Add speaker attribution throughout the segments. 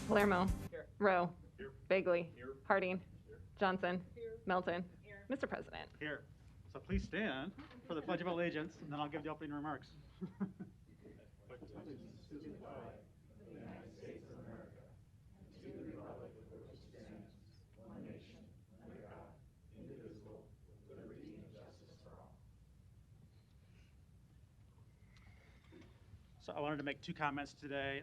Speaker 1: Palermo.
Speaker 2: Here.
Speaker 1: Rowe.
Speaker 2: Here.
Speaker 1: Bagley.
Speaker 2: Here.
Speaker 1: Harding.
Speaker 2: Here.
Speaker 1: Johnson.
Speaker 2: Here.
Speaker 1: Melton.
Speaker 2: Here.
Speaker 1: Mr. President.
Speaker 2: Here. So please stand for the Pledge of Allegiance, and then I'll give the opening remarks. So I wanted to make two comments today.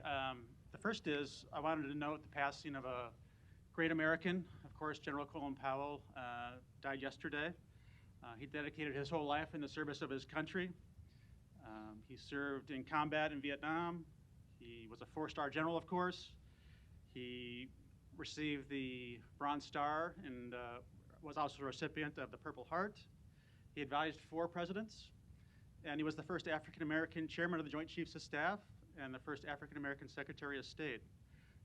Speaker 2: The first is I wanted to note the passing of a great American. Of course, General Colin Powell died yesterday. He dedicated his whole life in the service of his country. He served in combat in Vietnam. He was a four-star general, of course. He received the Bronze Star and was also a recipient of the Purple Heart. He advised 4 presidents. And he was the first African-American chairman of the Joint Chiefs of Staff and the first African-American Secretary of State.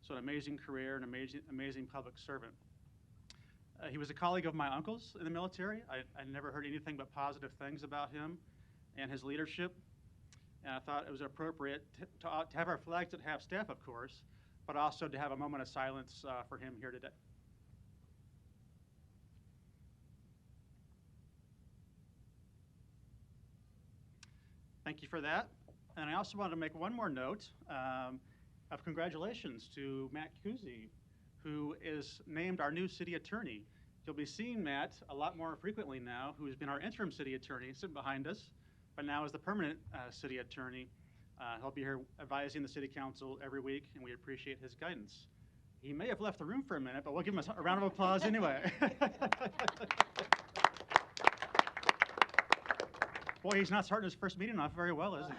Speaker 2: So an amazing career, an amazing public servant. He was a colleague of my uncle's in the military. I never heard anything but positive things about him and his leadership. And I thought it was appropriate to have our flags at half-staff, of course, but also to have a moment of silence for him here today. Thank you for that. And I also wanted to make one more note of congratulations to Matt Kuzy, who is named our new city attorney. You'll be seeing Matt a lot more frequently now, who has been our interim city attorney sitting behind us, but now is the permanent city attorney. He'll be here advising the city council every week, and we appreciate his guidance. He may have left the room for a minute, but we'll give him a round of applause anyway. Boy, he's not starting his first meeting off very well, is he?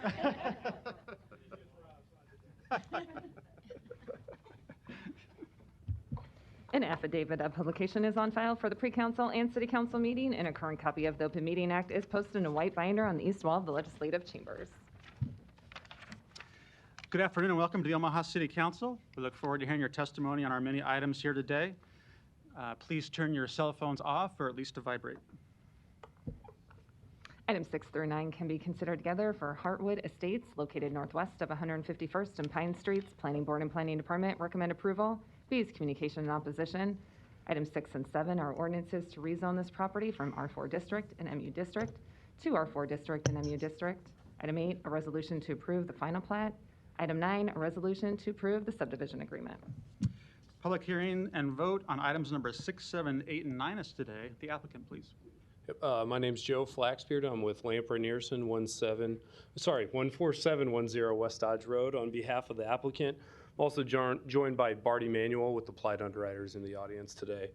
Speaker 1: An affidavit of publication is on file for the pre-council and city council meeting, and a current copy of the Open Meeting Act is posted in a white binder on the east wall of the legislative chambers.
Speaker 2: Good afternoon and welcome to the Omaha City Council. We look forward to hearing your testimony on our many items here today. Please turn your cell phones off or at least to vibrate.
Speaker 1: Items 6 through 9 can be considered together for Heartwood Estates, located northwest of 151st and Pine Streets. Planning Board and Planning Department recommend approval. B is communication and opposition. Items 6 and 7 are ordinances to rezone this property from R4 District and MU District to R4 District and MU District. Item 8, a resolution to approve the final plat. Item 9, a resolution to approve the subdivision agreement.
Speaker 2: Public hearing and vote on items number 6, 7, 8, and 9 is today. The applicant, please.
Speaker 3: My name's Joe Flaxbeard. I'm with Lamper Nearson, 14710 West Dodge Road. On behalf of the applicant, I'm also joined by Bart Emanuel with the Applied Underwriters in the audience today.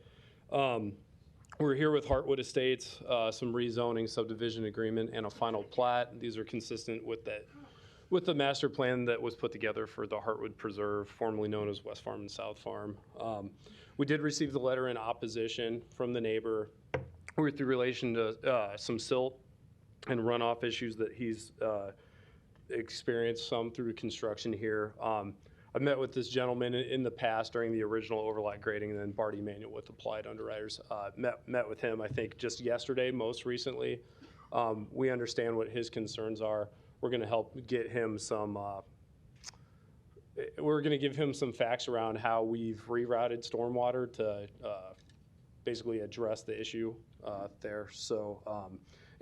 Speaker 3: We're here with Heartwood Estates, some rezoning, subdivision agreement, and a final plat. These are consistent with the master plan that was put together for the Heartwood Preserve, formerly known as West Farm and South Farm. We did receive the letter in opposition from the neighbor with relation to some silt and runoff issues that he's experienced some through construction here. I've met with this gentleman in the past during the original overlap grading, and then Bart Emanuel with Applied Underwriters. Met with him, I think, just yesterday, most recently. We understand what his concerns are. We're going to help get him some, we're going to give him some facts around how we've rerouted stormwater to basically address the issue there. So,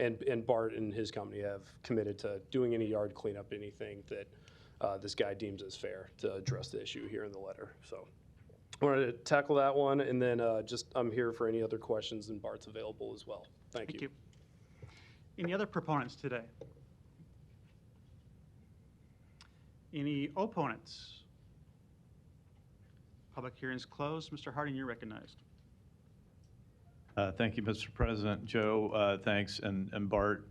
Speaker 3: and Bart and his company have committed to doing any yard cleanup, anything that this guy deems as fair to address the issue here in the letter. So I wanted to tackle that one, and then I'm here for any other questions, and Bart's available as well. Thank you.
Speaker 2: Any other proponents today? Any opponents? Public hearing's closed. Mr. Harding, you're recognized.
Speaker 4: Thank you, Mr. President. Joe, thanks, and Bart,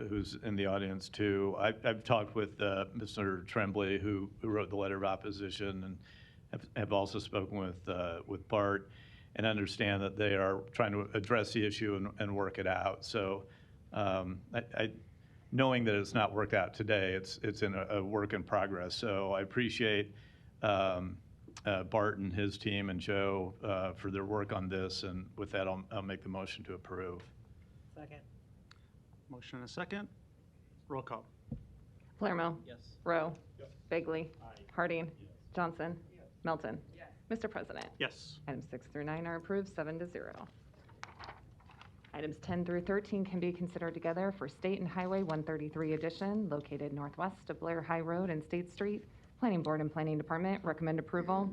Speaker 4: who's in the audience too. I've talked with Mr. Tremblay, who wrote the letter of opposition, and have also spoken with Bart, and understand that they are trying to address the issue and work it out. So, knowing that it's not worked out today, it's in a work in progress. So I appreciate Bart and his team and Joe for their work on this, and with that, I'll make the motion to approve.
Speaker 5: Second.
Speaker 2: Motion and a second. Roll call.
Speaker 1: Palermo.
Speaker 5: Yes.
Speaker 1: Rowe.
Speaker 4: Yes.
Speaker 1: Bagley.
Speaker 4: Aye.
Speaker 1: Harding. Johnson.
Speaker 4: Yes.
Speaker 1: Melton. Mr. President.
Speaker 2: Yes.
Speaker 1: Items 6 through 9 are approved, 7-0. Items 10 through 13 can be considered together for State and Highway 133 addition located northwest of Blair High Road and State Street. Planning Board and Planning Department recommend approval.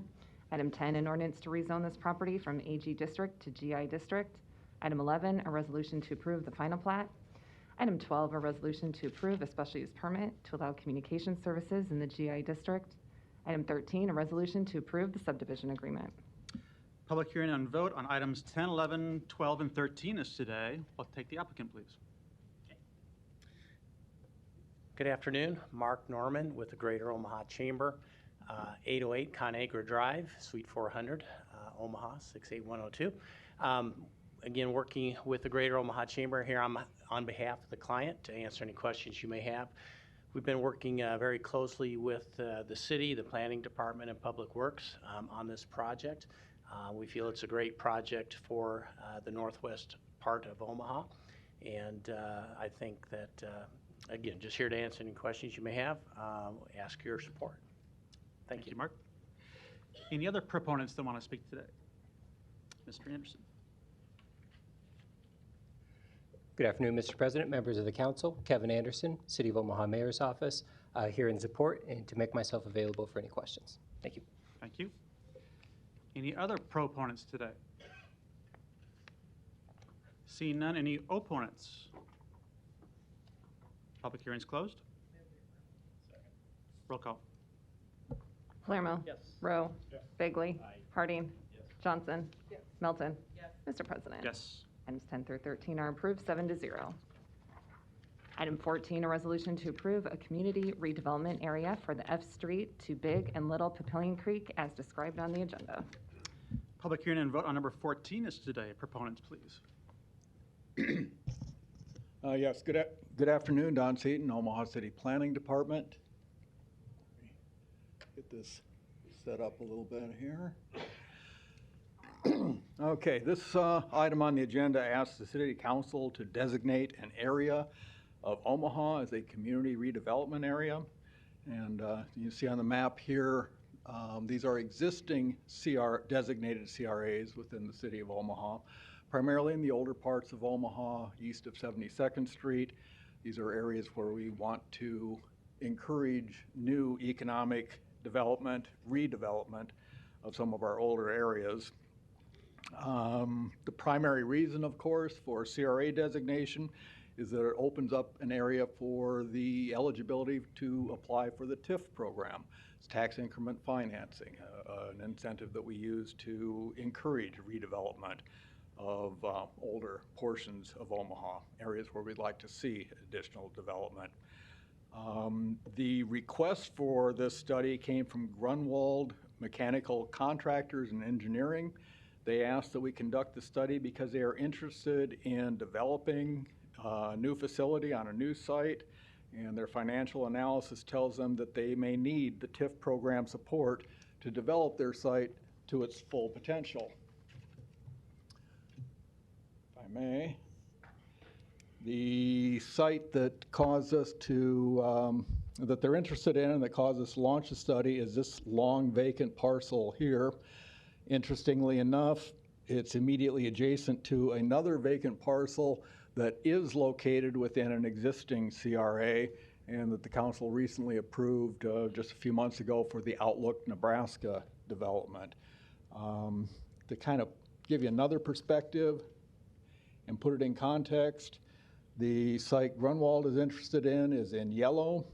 Speaker 1: Item 10, an ordinance to rezone this property from AG District to GI District. Item 11, a resolution to approve the final plat. Item 12, a resolution to approve a special use permit to allow communication services in the GI District. Item 13, a resolution to approve the subdivision agreement.
Speaker 2: Public hearing and vote on items 10, 11, 12, and 13 is today. We'll take the applicant, please.
Speaker 5: Good afternoon. Mark Norman with the Greater Omaha Chamber, 808 Conagra Drive, Suite 400, Omaha 68102. Again, working with the Greater Omaha Chamber here on behalf of the client to answer any questions you may have. We've been working very closely with the city, the planning department, and public works on this project. We feel it's a great project for the northwest part of Omaha, and I think that again, just here to answer any questions you may have. Ask your support. Thank you.
Speaker 2: Mark. Any other proponents that want to speak today? Mr. Anderson.
Speaker 6: Good afternoon, Mr. President, members of the council. Kevin Anderson, City of Omaha Mayor's Office, here in support and to make myself available for any questions. Thank you.
Speaker 2: Thank you. Any other proponents today? Seeing none, any opponents? Public hearing's closed. Roll call.
Speaker 1: Palermo.
Speaker 5: Yes.
Speaker 1: Rowe. Bagley.
Speaker 5: Aye.
Speaker 1: Harding. Johnson. Melton. Mr. President.
Speaker 2: Yes.
Speaker 1: Items 10 through 13 are approved, 7-0. Item 14, a resolution to approve a community redevelopment area for the F Street to Big and Little Papillion Creek as described on the agenda.
Speaker 2: Public hearing and vote on number 14 is today. Proponents, please.
Speaker 7: Yes, good afternoon, Don Seaton, Omaha City Planning Department. Get this set up a little bit here. Okay, this item on the agenda asks the City Council to designate an area of Omaha as a community redevelopment area. And you see on the map here, these are existing designated CRAs within the City of Omaha, primarily in the older parts of Omaha, east of 72nd Street. These are areas where we want to encourage new economic development, redevelopment of some of our older areas. The primary reason, of course, for CRA designation is that it opens up an area for the eligibility to apply for the TIF program. It's tax increment financing, an incentive that we use to encourage redevelopment of older portions of Omaha, areas where we'd like to see additional development. The request for this study came from Grunwald Mechanical Contractors and Engineering. They asked that we conduct the study because they are interested in developing a new facility on a new site, and their financial analysis tells them that they may need the TIF program support to develop their site to its full potential. If I may, the site that caused us to, that they're interested in and that caused us to launch the study is this long vacant parcel here. Interestingly enough, it's immediately adjacent to another vacant parcel that is located within an existing CRA and that the council recently approved just a few months ago for the Outlook, Nebraska development. To kind of give you another perspective and put it in context, the site Grunwald is interested in is in yellow.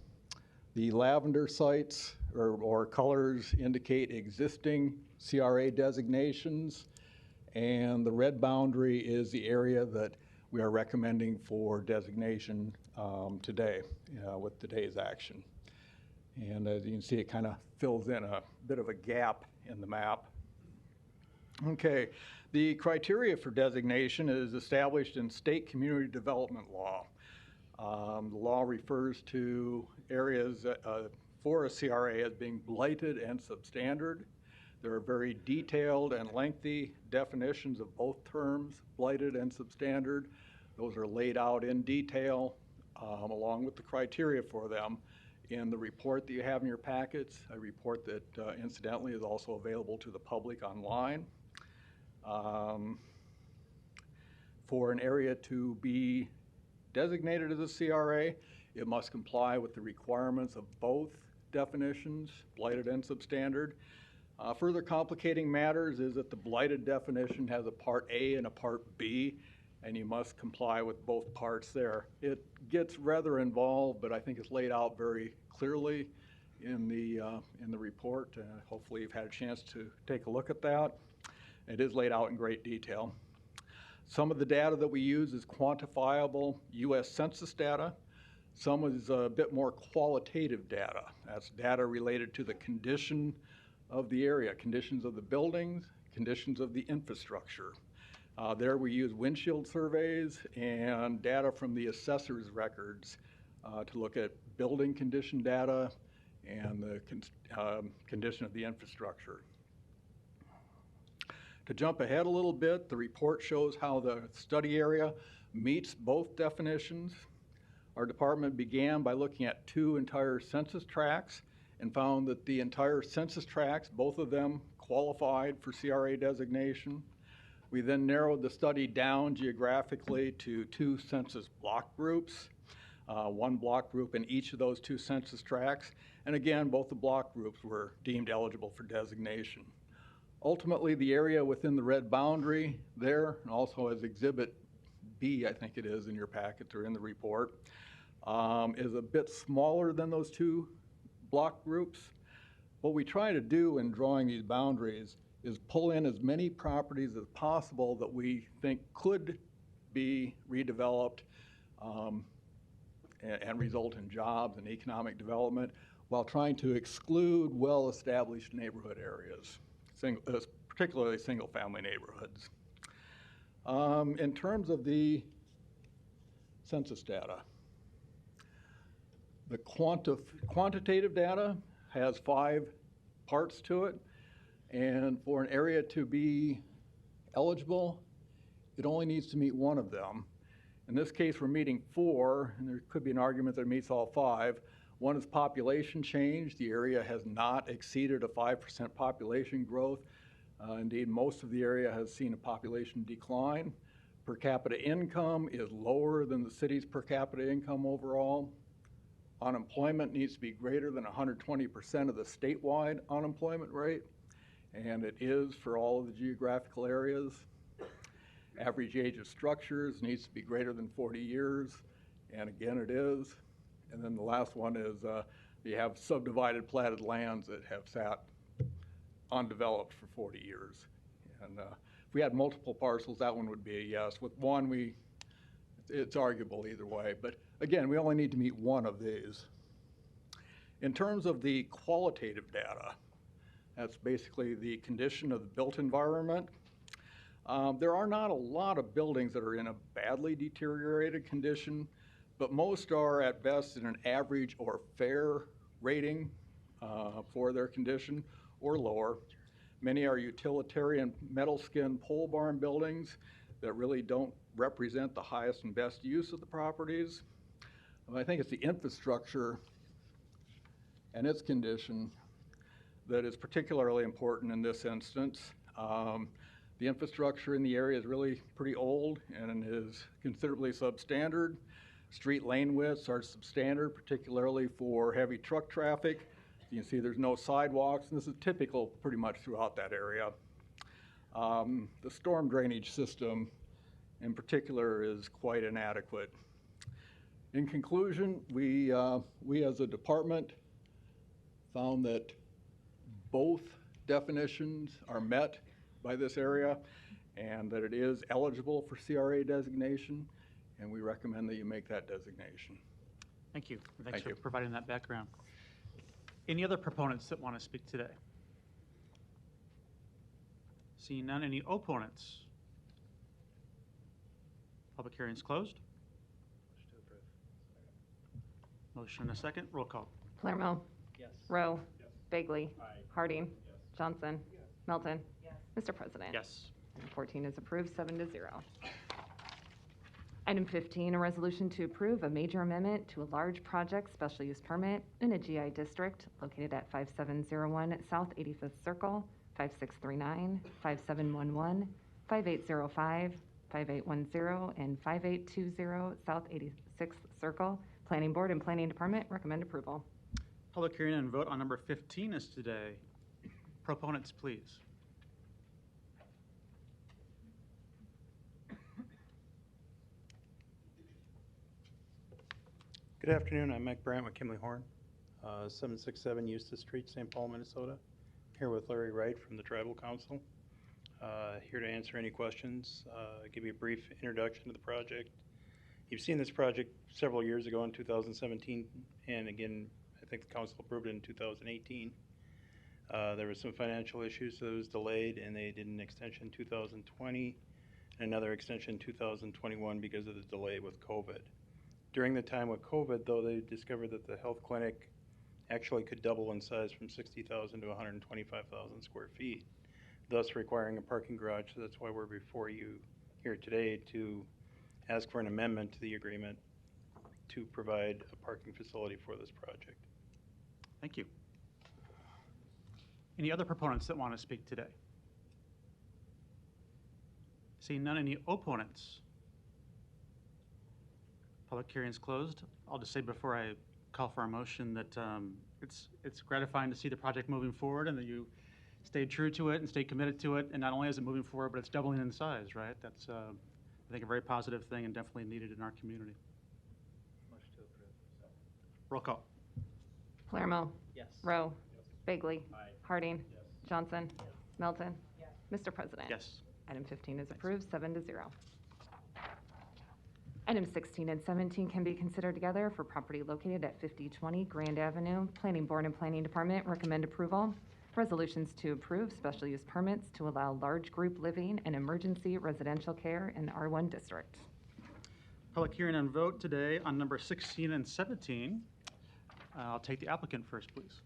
Speaker 7: The lavender sites or colors indicate existing CRA designations, and the red boundary is the area that we are recommending for designation today with today's action. And as you can see, it kind of fills in a bit of a gap in the map. Okay, the criteria for designation is established in state community development law. The law refers to areas for a CRA as being blighted and substandard. There are very detailed and lengthy definitions of both terms, blighted and substandard. Those are laid out in detail along with the criteria for them in the report that you have in your packets, a report that incidentally is also available to the public online. For an area to be designated as a CRA, it must comply with the requirements of both definitions, blighted and substandard. Further complicating matters is that the blighted definition has a Part A and a Part B, and you must comply with both parts there. It gets rather involved, but I think it's laid out very clearly in the report. Hopefully you've had a chance to take a look at that. It is laid out in great detail. Some of the data that we use is quantifiable U.S. Census data. Some is a bit more qualitative data. That's data related to the condition of the area, conditions of the buildings, conditions of the infrastructure. There we use windshield surveys and data from the assessor's records to look at building condition data and the condition of the infrastructure. To jump ahead a little bit, the report shows how the study area meets both definitions. Our department began by looking at 2 entire census tracts and found that the entire census tracts, both of them qualified for CRA designation. We then narrowed the study down geographically to 2 census block groups, 1 block group in each of those 2 census tracts. And again, both the block groups were deemed eligible for designation. Ultimately, the area within the red boundary there, and also as Exhibit B, I think it is in your packets or in the report, is a bit smaller than those 2 block groups. What we try to do in drawing these boundaries is pull in as many properties as possible that we think could be redeveloped and result in jobs and economic development, while trying to exclude well-established neighborhood areas, particularly single-family neighborhoods. In terms of the census data, the quantitative data has 5 parts to it, and for an area to be eligible, it only needs to meet 1 of them. In this case, we're meeting 4, and there could be an argument that it meets all 5. 1 is population change. The area has not exceeded a 5% population growth. Indeed, most of the area has seen a population decline. Per capita income is lower than the city's per capita income overall. Unemployment needs to be greater than 120% of the statewide unemployment rate, and it is for all of the geographical areas. Average age of structures needs to be greater than 40 years, and again it is. And then the last one is you have subdivided platted lands that have sat undeveloped for 40 years. And if we had multiple parcels, that one would be a yes. With 1, it's arguable either way. But again, we only need to meet 1 of these. In terms of the qualitative data, that's basically the condition of the built environment. There are not a lot of buildings that are in a badly deteriorated condition, but most are at best in an average or fair rating for their condition or lower. Many are utilitarian metal skin pole barn buildings that really don't represent the highest and best use of the properties. I think it's the infrastructure and its condition that is particularly important in this instance. The infrastructure in the area is really pretty old and is considerably substandard. Street lane widths are substandard, particularly for heavy truck traffic. You can see there's no sidewalks, and this is typical pretty much throughout that area. The storm drainage system in particular is quite inadequate. In conclusion, we as a department found that both definitions are met by this area and that it is eligible for CRA designation, and we recommend that you make that designation.
Speaker 2: Thank you. Thanks
Speaker 7: Thank
Speaker 2: for
Speaker 7: you.
Speaker 2: providing that background. Any other proponents that want to speak today? Seeing none, any opponents? Public hearing is closed. Motion and a second. Roll call.
Speaker 1: Palermo.
Speaker 6: Yes.
Speaker 1: Rowe. Bagley. Harding. Johnson. Melton. Mr. President.
Speaker 2: Yes.
Speaker 1: Item 14 is approved, 7-0. Item 15, a resolution to approve a major amendment to a large project special use permit in a GI district located at 5701 South 85th Circle, 5639, 5711, 5805, 5810, and 5820 South 86th Circle. Planning Board and Planning Department recommend approval.
Speaker 2: Public hearing and vote on number 15 is today. Proponents, please.
Speaker 8: Good afternoon, I'm Mike Brandt with Kimley Horn, 767 Eustis Street, St. Paul, Minnesota. Here with Larry Wright from the Tribal Council. Here to answer any questions, give you a brief introduction to the project. You've seen this project several years ago in 2017, and again, I think the council approved it in 2018. There were some financial issues, so it was delayed, and they did an extension in 2020, and another extension in 2021 because of the delay with COVID. During the time with COVID, though, they discovered that the health clinic actually could double in size from 60,000 to 125,000 square feet, thus requiring a parking garage. So that's why we're before you here today to ask for an amendment to the agreement to provide a parking facility for this project.
Speaker 2: Thank you. Any other proponents that want to speak today? Seeing none, any opponents? Public hearing is closed. I'll just say before I call for a motion that it's gratifying to see the project moving forward and that you stayed true to it and stayed committed to it. And not only is it moving forward, but it's doubling in size, right? That's, I think, a very positive thing and definitely needed in our community. Roll call.
Speaker 1: Palermo.
Speaker 5: Yes.
Speaker 1: Rowe. Bagley. Harding. Johnson. Melton. Mr. President.
Speaker 2: Yes.
Speaker 1: Item 15 is approved, 7-0. Items 16 and 17 can be considered together for property located at 5020 Grand Avenue. Planning Board and Planning Department recommend approval. Resolutions to approve special use permits to allow large group living and emergency residential care in the R1 district.
Speaker 2: Public hearing and vote today on number 16 and 17. I'll take the applicant first, please.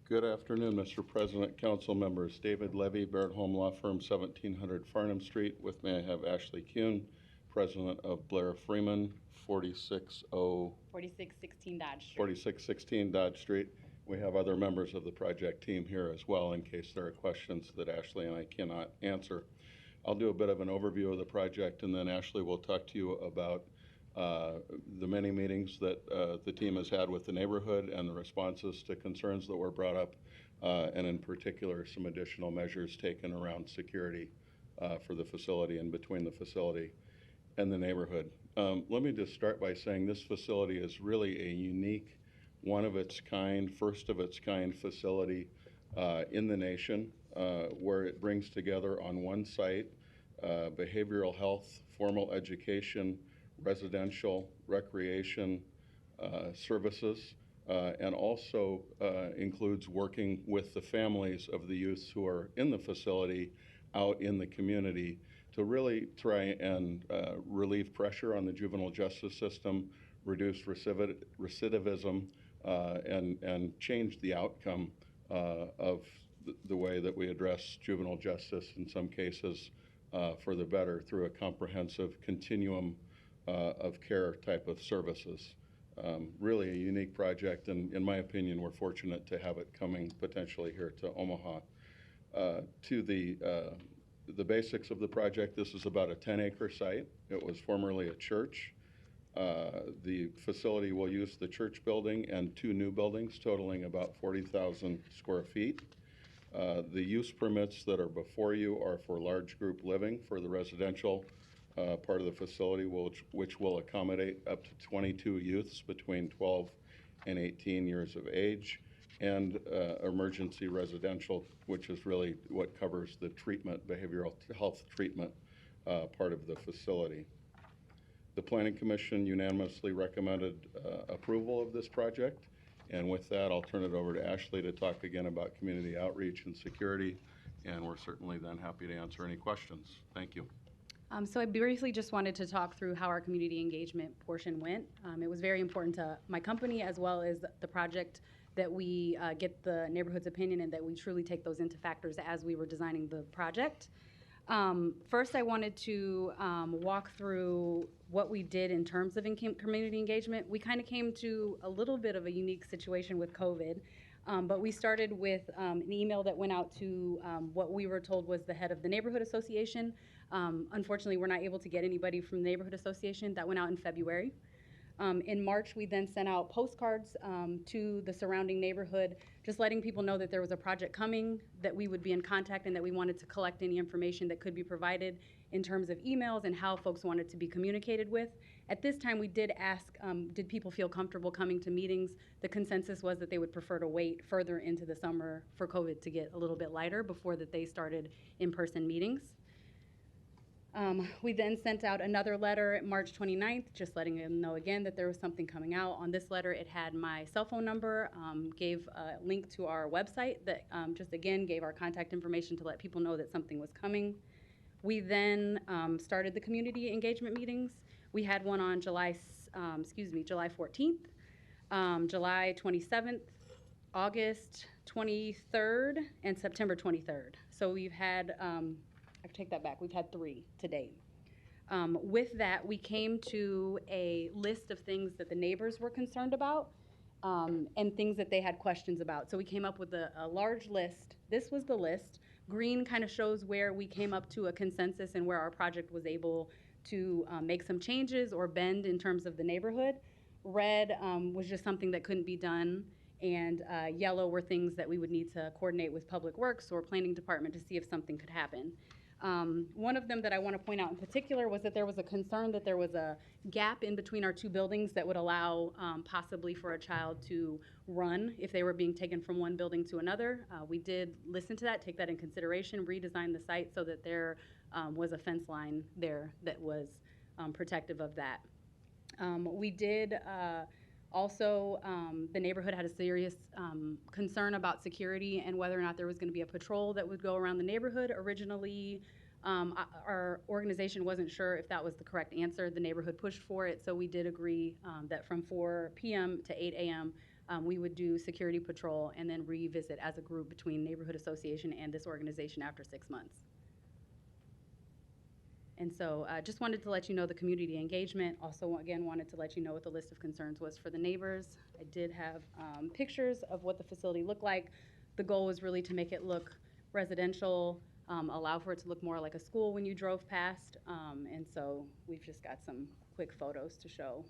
Speaker 9: Good afternoon, Mr. President, council members. David Levy, Barrett Home Law Firm, 1700 Farnham Street. With me, I have Ashley Kuhn, president of Blair Freeman,
Speaker 10: 4616 Dodge Street.
Speaker 9: 4616 Dodge Street. We have other members of the project team here as well in case there are questions that Ashley and I cannot answer. I'll do a bit of an overview of the project, and then Ashley will talk to you about the many meetings that the team has had with the neighborhood and the responses to concerns that were brought up, and in particular some additional measures taken around security for the facility and between the facility and the neighborhood. Let me just start by saying this facility is really a unique, one of its kind, first of its kind facility in the nation, where it brings together on one site behavioral health, formal education, residential, recreation services, and also includes working with the families of the youths who are in the facility out in the community to really try and relieve pressure on the juvenile justice system, reduce recidivism, and change the outcome of the way that we address juvenile justice in some cases for the better through a comprehensive continuum of care type of services. Really a unique project, and in my opinion, we're fortunate to have it coming potentially here to Omaha. To the basics of the project, this is about a 10-acre site. It was formerly a church. The facility will use the church building and two new buildings totaling about 40,000 square feet. The use permits that are before you are for large group living for the residential part of the facility, which will accommodate up to 22 youths between 12 and 18 years of age, and emergency residential, which is really what covers the treatment, behavioral health treatment part of the facility. The Planning Commission unanimously recommended approval of this project, and with that, I'll turn it over to Ashley to talk again about community outreach and security, and we're certainly then happy to answer any questions. Thank you.
Speaker 10: So I briefly just wanted to talk through how our community engagement portion went. It was very important to my company as well as the project that we get the neighborhood's opinion and that we truly take those into factors as we were designing the project. First, I wanted to walk through what we did in terms of community engagement, we kind of came to a little bit of a unique situation with COVID. But we started with an email that went out to what we were told was the head of the neighborhood association. Unfortunately, we're not able to get anybody from the neighborhood association. That went out in February. In March, we then sent out postcards to the surrounding neighborhood, just letting people know that there was a project coming, that we would be in contact, and that we wanted to collect any information that could be provided in terms of emails and how folks wanted to be communicated with. At this time, we did ask, did people feel comfortable coming to meetings? The consensus was that they would prefer to wait further into the summer for COVID to get a little bit lighter before that they started in-person meetings. We then sent out another letter March 29th, just letting them know again that there was something coming out. On this letter, it had my cell phone number, gave a link to our website that just again gave our contact information to let people know that something was coming. We then started the community engagement meetings. We had one on July 14th, July 27th, August 23rd, and September 23rd. So we've had I take that back. We've had 3 to date. With that, we came to a list of things that the neighbors were concerned about and things that they had questions about. So we came up with a large list. This was the list. Green kind of shows where we came up to a consensus and where our project was able to make some changes or bend in terms of the neighborhood. Red was just something that couldn't be done. And yellow were things that we would need to coordinate with Public Works or Planning Department to see if something could happen. One of them that I want to point out in particular was that there was a concern that there was a gap in between our 2 buildings that would allow possibly for a child to run if they were being taken from one building to another. We did listen to that, take that in consideration, redesign the site so that there was a fence line there that was protective of that. We did also, the neighborhood had a serious concern about security and whether or not there was going to be a patrol that would go around the neighborhood. Originally, our organization wasn't sure if that was the correct answer. The neighborhood pushed for it, so we did agree that from 4 p.m. to 8 a.m. We would do security patrol and then revisit as a group between neighborhood association and this organization after 6 months. And so just wanted to let you know the community engagement. Also, again, wanted to let you know what the list of concerns was for the neighbors. I did have pictures of what the facility looked like. The goal was really to make it look residential, allow for it to look more like a school when you drove past. And so we've just got some quick photos to show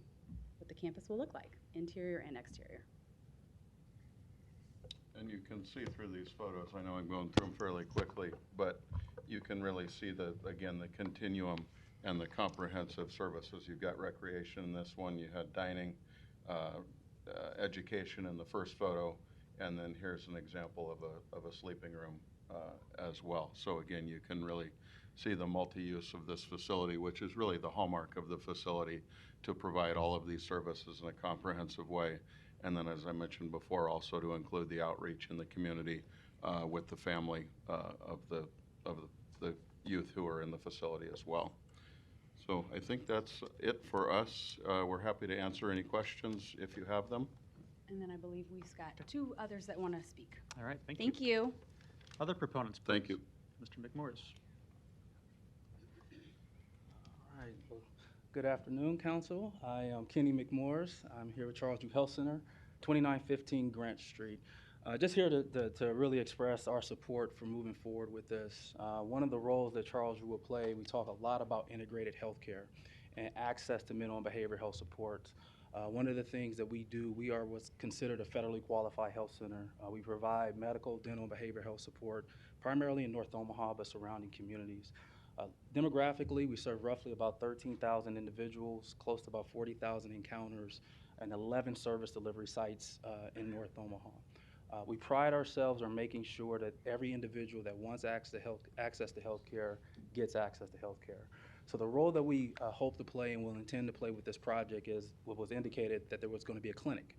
Speaker 10: what the campus will look like, interior and exterior.
Speaker 9: And you can see through these photos, I know I'm going through them fairly quickly, but you can really see again, the continuum and the comprehensive services. You've got recreation in this one, you had dining, education in the first photo, and then here's an example of a sleeping room as well. So again, you can really see the multi-use of this facility, which is really the hallmark of the facility, to provide all of these services in a comprehensive way. And then, as I mentioned before, also to include the outreach in the community with the family of the youth who are in the facility as well. So I think that's it for us. We're happy to answer any questions if you have them.
Speaker 10: And then I believe we've got 2 others that want to speak.
Speaker 2: All right, thank you.
Speaker 10: Thank you.
Speaker 2: Other proponents, please.
Speaker 9: Thank you.
Speaker 2: Mr. McMorris.
Speaker 11: All right. Well, good afternoon, Council. I am Kenny McMorris. I'm here with Charles Duke Health Center, 2915 Grant Street. Just here to really express our support for moving forward with this. One of the roles that Charles will play, we talk a lot about integrated healthcare and access to mental and behavioral health supports. One of the things that we do, we are what's considered a federally qualified health center. We provide medical, dental, and behavioral health support, primarily in North Omaha, but surrounding communities. Demographically, we serve roughly about 13,000 individuals, close to about 40,000 encounters, and 11 service delivery sites in North Omaha. We pride ourselves on making sure that every individual that wants access to health care gets access to health care. So the role that we hope to play and will intend to play with this project is what was indicated, that there was going to be a clinic.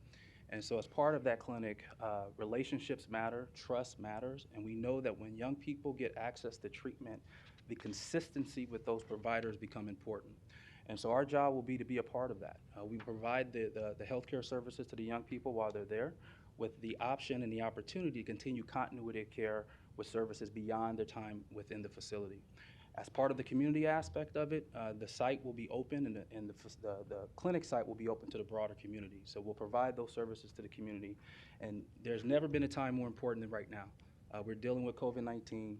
Speaker 11: And so as part of that clinic, relationships matter, trust matters, and we know that when young people get access to treatment, the consistency with those providers become important. And so our job will be to be a part of that. We provide the healthcare services to the young people while they're there, with the option and the opportunity to continue continuity of care with services beyond their time within the facility. As part of the community aspect of it, the site will be open and the clinic site will be open to the broader community. So we'll provide those services to the community. And there's never been a time more important than right now. We're dealing with COVID-19,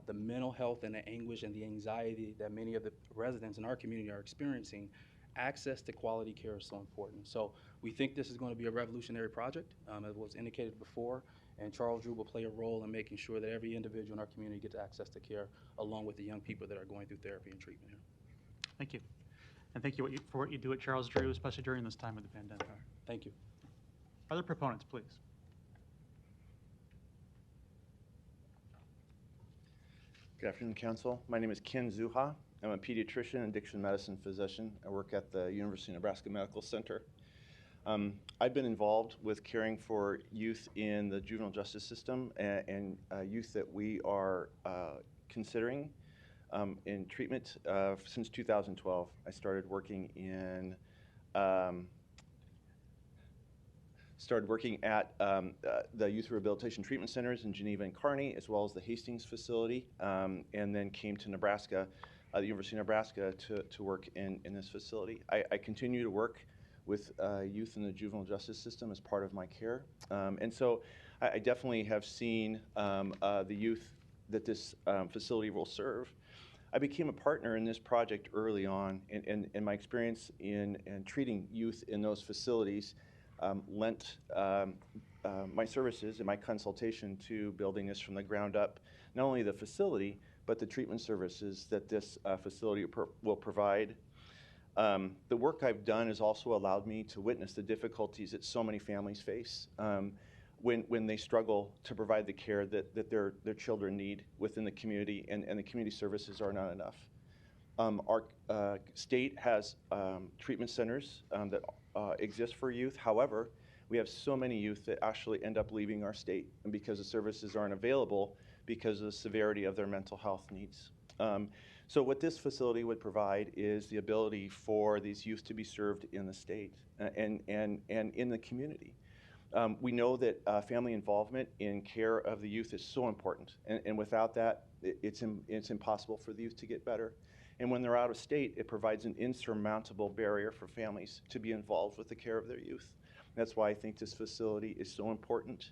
Speaker 11: the mental health and the anguish and the anxiety that many of the residents in our community are experiencing. Access to quality care is so important. So we think this is going to be a revolutionary project, as was indicated before, and Charles Drew will play a role in making sure that every individual in our community gets access to care, along with the young people that are going through therapy and treatment here.
Speaker 2: Thank you. And thank you for what you do at Charles Drew, especially during this time of the pandemic.
Speaker 11: Thank you.
Speaker 2: Other proponents, please.
Speaker 12: Good afternoon, Council. My name is Ken Zuha. I'm a pediatrician and addiction medicine physician. I work at the University of Nebraska Medical Center. I've been involved with caring for youth in the juvenile justice system and youth that we are considering in treatment since 2012. I started working at the Youth Rehabilitation Treatment Centers in Geneva and Kearney, as well as the Hastings facility, and then came to Nebraska, the University of Nebraska, to work in this facility. I continue to work with youth in the juvenile justice system as part of my care. And so I definitely have seen the youth that this facility will serve. I became a partner in this project early on, and my experience in treating youth in those facilities lent my services and my consultation to building this from the ground up, not only the facility, but the treatment services that this facility will provide. The work I've done has also allowed me to witness the difficulties that so many families face when they struggle to provide the care that their children need within the community, and the community services are not enough. Our state has treatment centers that exist for youth. However, we have so many youth that actually end up leaving our state, and because the services aren't available because of the severity of their mental health needs. So what this facility would provide is the ability for these youth to be served in the state and in the community. We know that family involvement in care of the youth is so important, and without that, it's impossible for the youth to get better. And when they're out of state, it provides an insurmountable barrier for families to be involved with the care of their youth. That's why I think this facility is so important.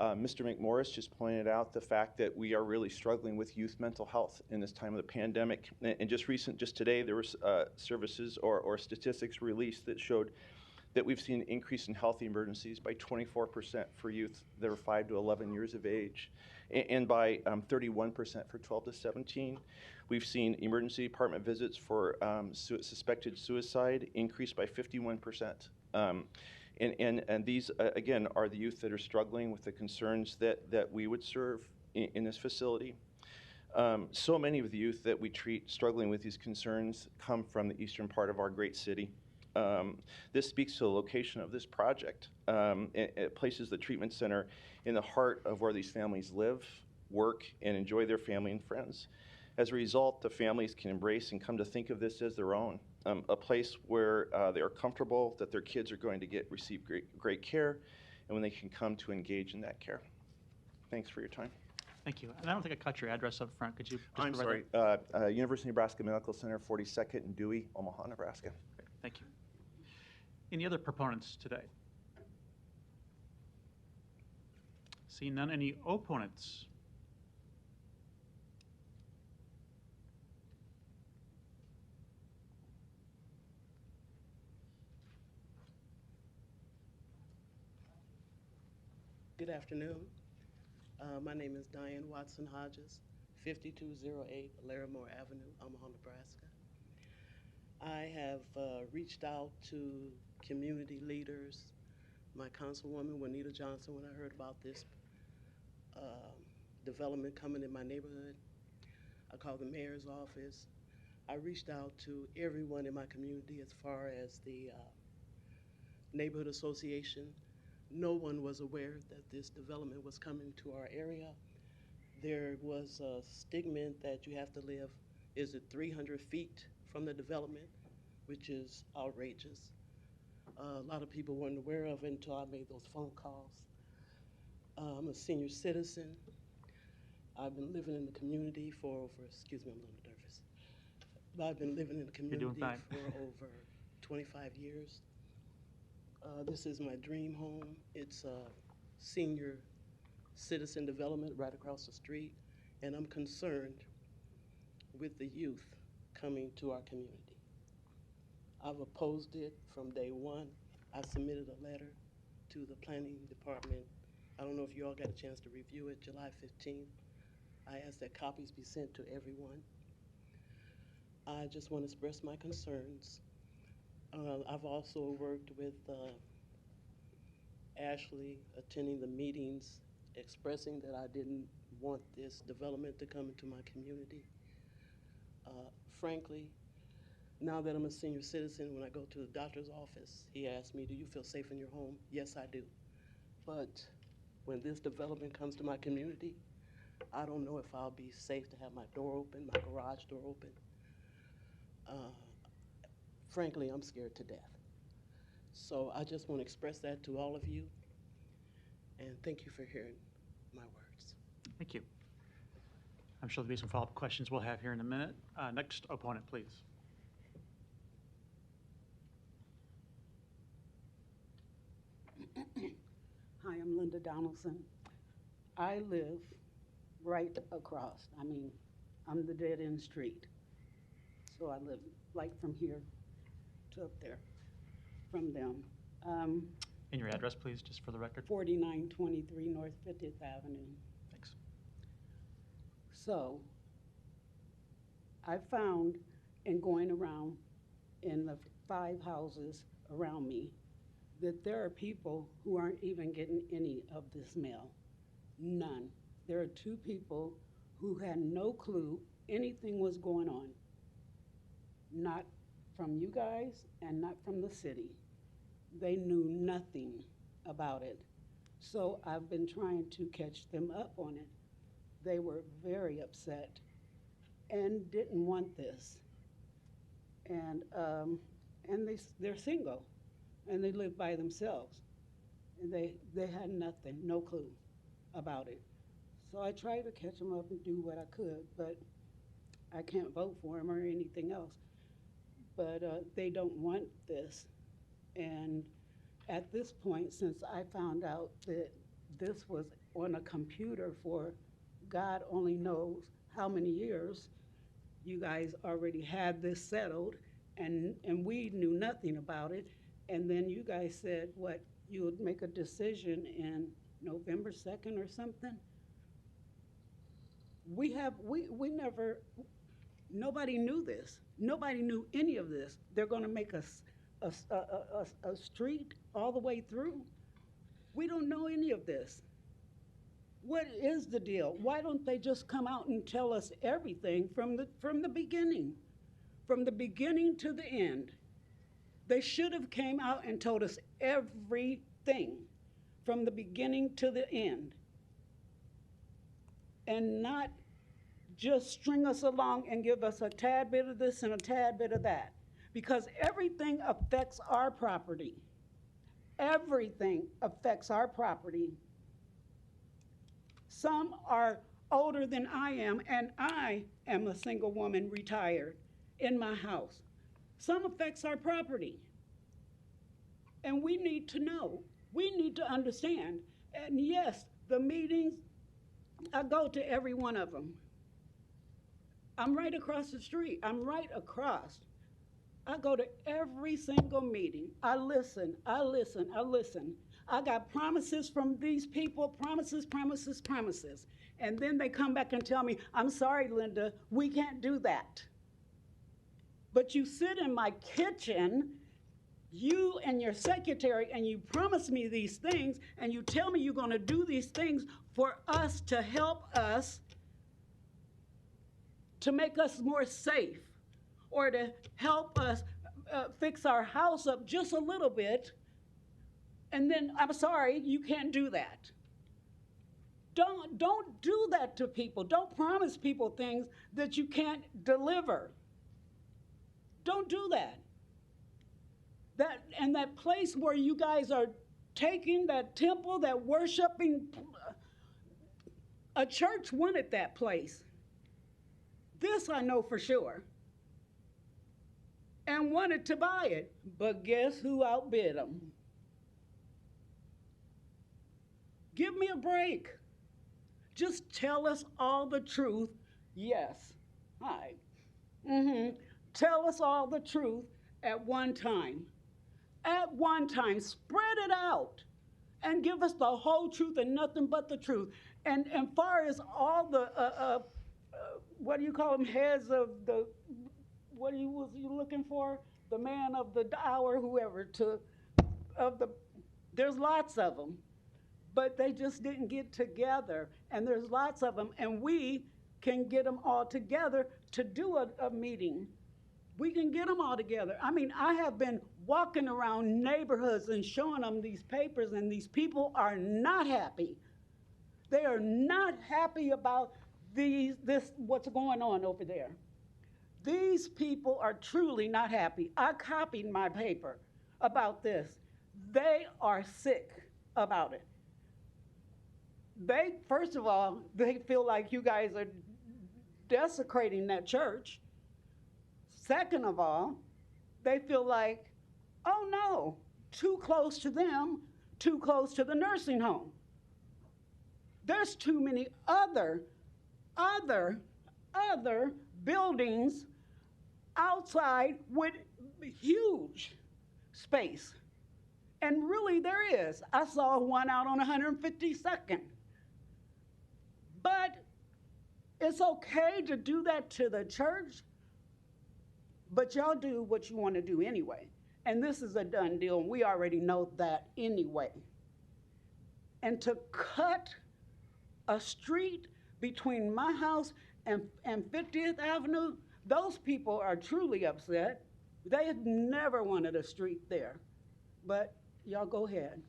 Speaker 12: Mr. McMorris just pointed out the fact that we are really struggling with youth mental health in this time of the pandemic. And just today, there was services or statistics released that showed that we've seen an increase in health emergencies by 24% for youth that are 5 to 11 years of age, and by 31% for 12 to 17. We've seen emergency department visits for suspected suicide increase by 51%. And these, again, are the youth that are struggling with the concerns that we would serve in this facility. So many of the youth that we treat struggling with these concerns come from the eastern part of our great city. This speaks to the location of this project. It places the treatment center in the heart of where these families live, work, and enjoy their family and friends. As a result, the families can embrace and come to think of this as their own, a place where they are comfortable that their kids are going to receive great care, and when they can come to engage in that care. Thanks for your time.
Speaker 2: Thank you. And I don't think I caught your address up front. Could you just
Speaker 12: I'm sorry. University of Nebraska Medical Center, 42nd and Dewey, Omaha, Nebraska.
Speaker 2: Great. Thank you. Any other proponents today? Seeing none, any opponents?
Speaker 13: Good afternoon. My name is Diane Watson Hodges, 5208 Larimore Avenue, Omaha, Nebraska. I have reached out to community leaders, my councilwoman, Juanita Johnson, when I heard about this development coming in my neighborhood. I called the mayor's office. I reached out to everyone in my community as far as the neighborhood association. No one was aware that this development was coming to our area. There was a stigma that you have to live, is it 300 feet from the development, which is outrageous. A lot of people weren't aware of it until I made those phone calls. I'm a senior citizen. I've been living in the community for over, excuse me, I'm a little nervous. But I've been living in the community
Speaker 2: doing fine.
Speaker 13: for over 25 years. This is my dream home. It's a senior citizen development right across the street, and I'm concerned with the youth coming to our community. I've opposed it from day one. I submitted a letter to the planning department. I don't know if you all got a chance to review it, July 15th. I asked that copies be sent to everyone. I just want to express my concerns. I've also worked with Ashley, attending the meetings, expressing that I didn't want this development to come into my community. Frankly, now that I'm a senior citizen, when I go to the doctor's office, he asks me, do you feel safe in your home? Yes, I do. But when this development comes to my community, I don't know if I'll be safe to have my door open, my garage door open. Frankly, I'm scared to death. So I just want to express that to all of you, and thank you for hearing my words.
Speaker 2: Thank you. I'm sure there'll be some follow-up questions we'll have here in a minute. Next opponent, please.
Speaker 14: Hi, I'm Linda Donaldson. I live right across. I mean, I'm the dead-end street. So I live like from here to up there from them.
Speaker 2: And your address, please, just for the record.
Speaker 14: 4923 North 50th Avenue.
Speaker 2: Thanks.
Speaker 14: So I found in going around in the 5 houses around me that there are people who aren't even getting any of this mail. None. There are 2 people who had no clue anything was going on. Not from you guys and not from the city. They knew nothing about it. So I've been trying to catch them up on it. They were very upset and didn't want this. And they're single and they live by themselves. And they had nothing, no clue about it. So I tried to catch them up and do what I could, but I can't vote for them or anything else. But they don't want this. And at this point, since I found out that this was on a computer for God only knows how many years, you guys already had this settled, and we knew nothing about it. And then you guys said, what, you would make a decision in November 2nd or something? We never, nobody knew this. Nobody knew any of this. They're gonna make a street all the way through. We don't know any of this. What is the deal? Why don't they just come out and tell us everything from the beginning? From the beginning to the end. They should have came out and told us everything from the beginning to the end. And not just string us along and give us a tad bit of this and a tad bit of that. Because everything affects our property. Everything affects our property. Some are older than I am, and I am a single woman retired in my house. Some affects our property. And we need to know. We need to understand. And yes, the meetings, I go to every one of them. I'm right across the street. I'm right across. I go to every single meeting. I listen, I listen, I listen. I got promises from these people, promises, promises, promises. And then they come back and tell me, I'm sorry, Linda, we can't do that. But you sit in my kitchen, you and your secretary, and you promise me these things, and you tell me you're gonna do these things for us to help us, to make us more safe, or to help us fix our house up just a little bit, and then, I'm sorry, you can't do that. Don't do that to people. Don't promise people things that you can't deliver. Don't do that. And that place where you guys are taking, that temple, that worshiping, A church wanted that place. This I know for sure. And wanted to buy it. But guess who outbid them? Give me a break. Just tell us all the truth. Yes. Hi. Tell us all the truth at one time. At one time. Spread it out. And give us the whole truth and nothing but the truth. And far as all the, what do you call them, heads of the, what was you looking for? The man of the hour, whoever, there's lots of them. But they just didn't get together. And there's lots of them. And we can get them all together to do a meeting. We can get them all together. I mean, I have been walking around neighborhoods and showing them these papers, and these people are not happy. They are not happy about what's going on over there. These people are truly not happy. I copied my paper about this. They are sick about it. First of all, they feel like you guys are desecrating that church. Second of all, they feel like, oh no, too close to them, too close to the nursing home. There's too many other buildings outside with huge space. And really there is. I saw one out on 152nd. But it's okay to do that to the church, but y'all do what you want to do anyway. And this is a done deal, and we already know that anyway. And to cut a street between my house and 50th Avenue, those people are truly upset. They had never wanted a street there. But y'all go ahead.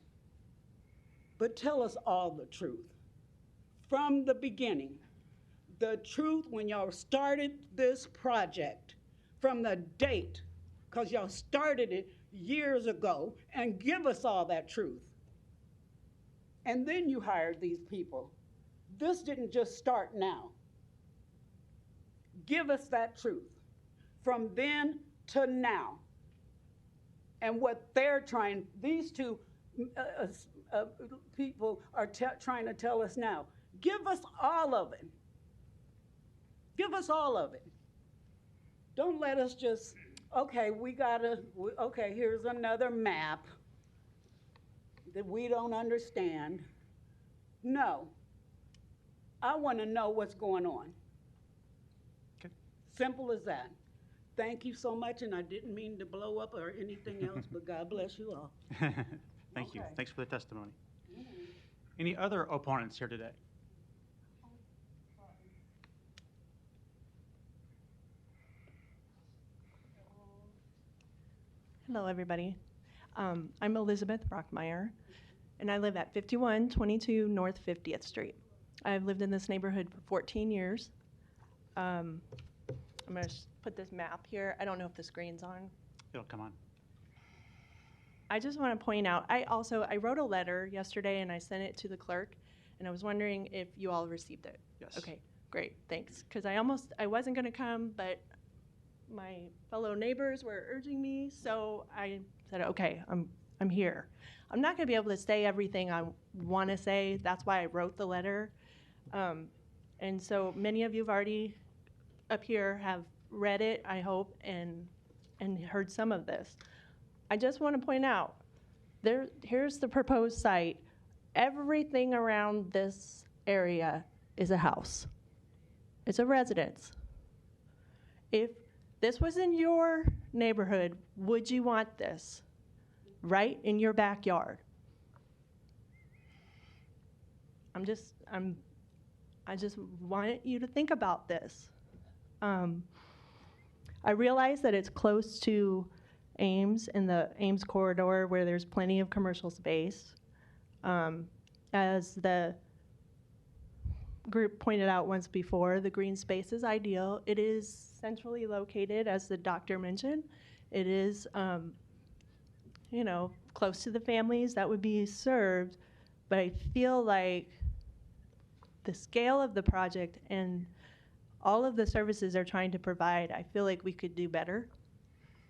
Speaker 14: But tell us all the truth. From the beginning, the truth when y'all started this project, from the date, because y'all started it years ago, and give us all that truth. And then you hired these people. This didn't just start now. Give us that truth from then to now. And what they're trying, these two people are trying to tell us now. Give us all of it. Give us all of it. Don't let us just, okay, okay, here's another map that we don't understand. No. I want to know what's going on.
Speaker 2: Okay.
Speaker 14: Simple as that. Thank you so much, and I didn't mean to blow up or anything else, but God bless you all.
Speaker 2: Thank you. Thanks for the testimony. Any other opponents here today?
Speaker 15: Hello, everybody. I'm Elizabeth Brockmeyer, and I live at 5122 North 50th Street. I've lived in this neighborhood for 14 years. I'm going to put this map here. I don't know if the screen's on.
Speaker 2: It'll come on.
Speaker 15: I just want to point out, I wrote a letter yesterday, and I sent it to the clerk, and I was wondering if you all received it.
Speaker 2: Yes.
Speaker 15: Okay, great, thanks. Because I wasn't going to come, but my fellow neighbors were urging me, so I said, okay, I'm here. I'm not going to be able to say everything I want to say. That's why I wrote the letter. And so many of you have already up here have read it, I hope, and heard some of this. I just want to point out, here's the proposed site. Everything around this area is a house. It's a residence. If this was in your neighborhood, would you want this right in your backyard? I just want you to think about this. I realize that it's close to Ames in the Ames corridor where there's plenty of commercial space. As the group pointed out once before, the green space is ideal. It is centrally located, as the doctor mentioned. It is, close to the families that would be served, but I feel like the scale of the project and all of the services they're trying to provide, I feel like we could do better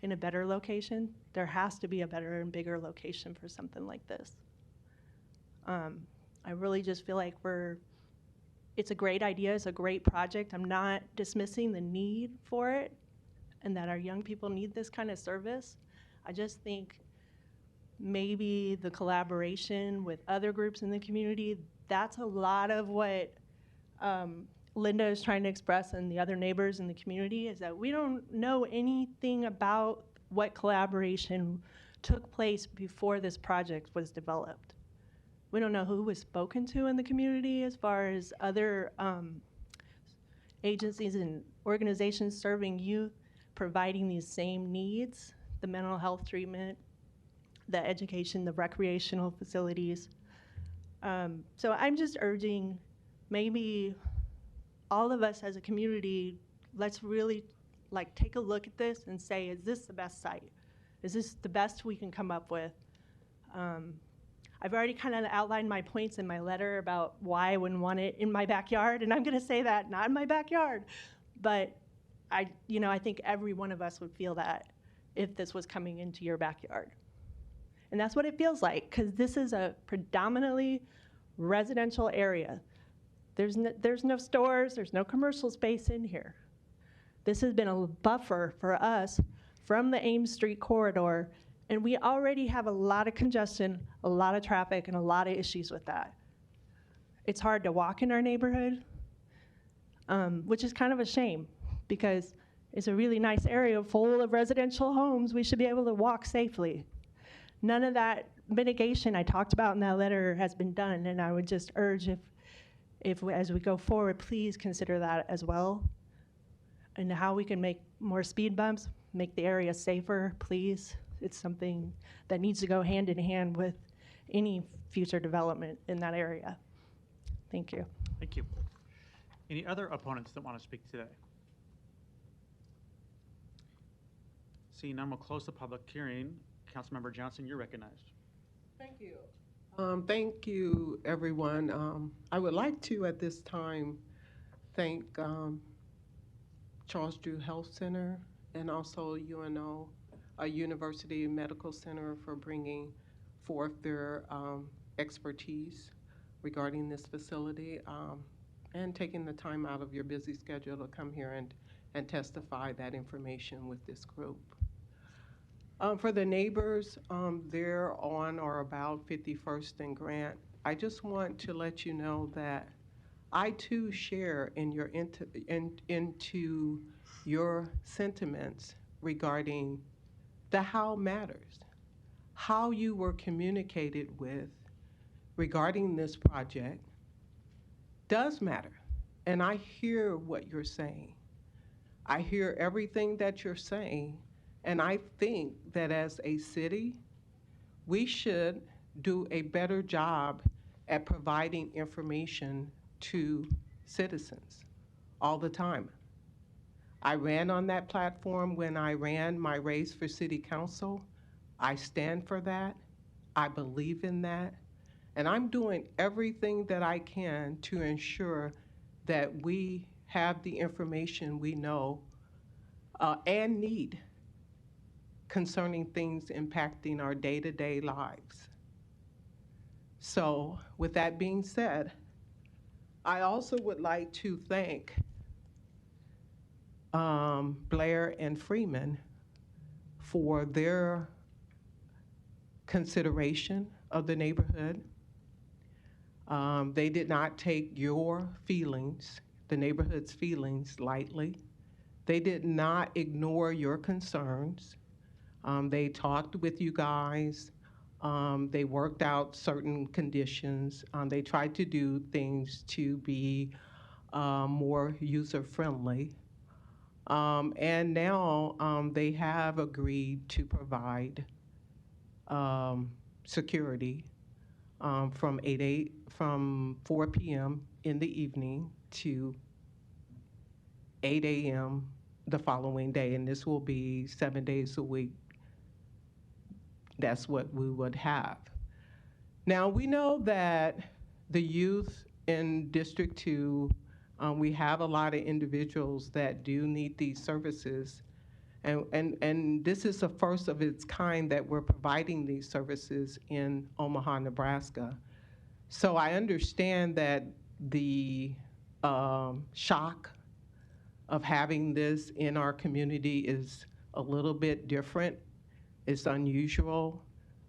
Speaker 15: in a better location. There has to be a better and bigger location for something like this. I really just feel like it's a great idea, it's a great project. I'm not dismissing the need for it and that our young people need this kind of service. I just think maybe the collaboration with other groups in the community, that's a lot of what Linda is trying to express and the other neighbors in the community, is that we don't know anything about what collaboration took place before this project was developed. We don't know who was spoken to in the community as far as other agencies and organizations serving youth, providing these same needs, the mental health treatment, the education, the recreational facilities. So I'm just urging maybe all of us as a community, let's really take a look at this and say, is this the best site? Is this the best we can come up with? I've already kind of outlined my points in my letter about why I wouldn't want it in my backyard, and I'm going to say that, not in my backyard. But I think every one of us would feel that if this was coming into your backyard. And that's what it feels like, because this is a predominantly residential area. There's no stores, there's no commercial space in here. This has been a buffer for us from the Ames Street corridor, and we already have a lot of congestion, a lot of traffic, and a lot of issues with that. It's hard to walk in our neighborhood, which is kind of a shame, because it's a really nice area full of residential homes. We should be able to walk safely. None of that mitigation I talked about in that letter has been done, and I would just urge if as we go forward, please consider that as well, and how we can make more speed bumps, make the area safer, please. It's something that needs to go hand in hand with any future development in that area. Thank you.
Speaker 2: Thank you. Any other opponents that want to speak today? Seeing none, we'll close the public hearing. Councilmember Johnson, you're recognized.
Speaker 16: Thank you. Thank you, everyone. I would like to, at this time, thank Charles Drew Health Center and also UNO, University Medical Center, for bringing forth their expertise regarding this facility and taking the time out of your busy schedule to come here and testify that information with this group. For the neighbors, they're on or about 51st and Grant. I just want to let you know that I too share in your into your sentiments regarding the how matters. How you were communicated with regarding this project does matter. And I hear what you're saying. I hear everything that you're saying. And I think that as a city, we should do a better job at providing information to citizens all the time. I ran on that platform when I ran my race for city council. I stand for that. I believe in that. And I'm doing everything that I can to ensure that we have the information we know and need concerning things impacting our day-to-day lives. So with that being said, I also would like to thank Blair and Freeman for their consideration of the neighborhood. They did not take your feelings, the neighborhood's feelings, lightly. They did not ignore your concerns. They talked with you guys. They worked out certain conditions. They tried to do things to be more user-friendly. And now they have agreed to provide security from 4 p.m. in the evening to 8 a.m. the following day, and this will be 7 days a week. That's what we would have. Now, we know that the youth in District 2, we have a lot of individuals that do need these services. And this is the first of its kind that we're providing these services in Omaha, Nebraska. So I understand that the shock of having this in our community is a little bit different. It's unusual.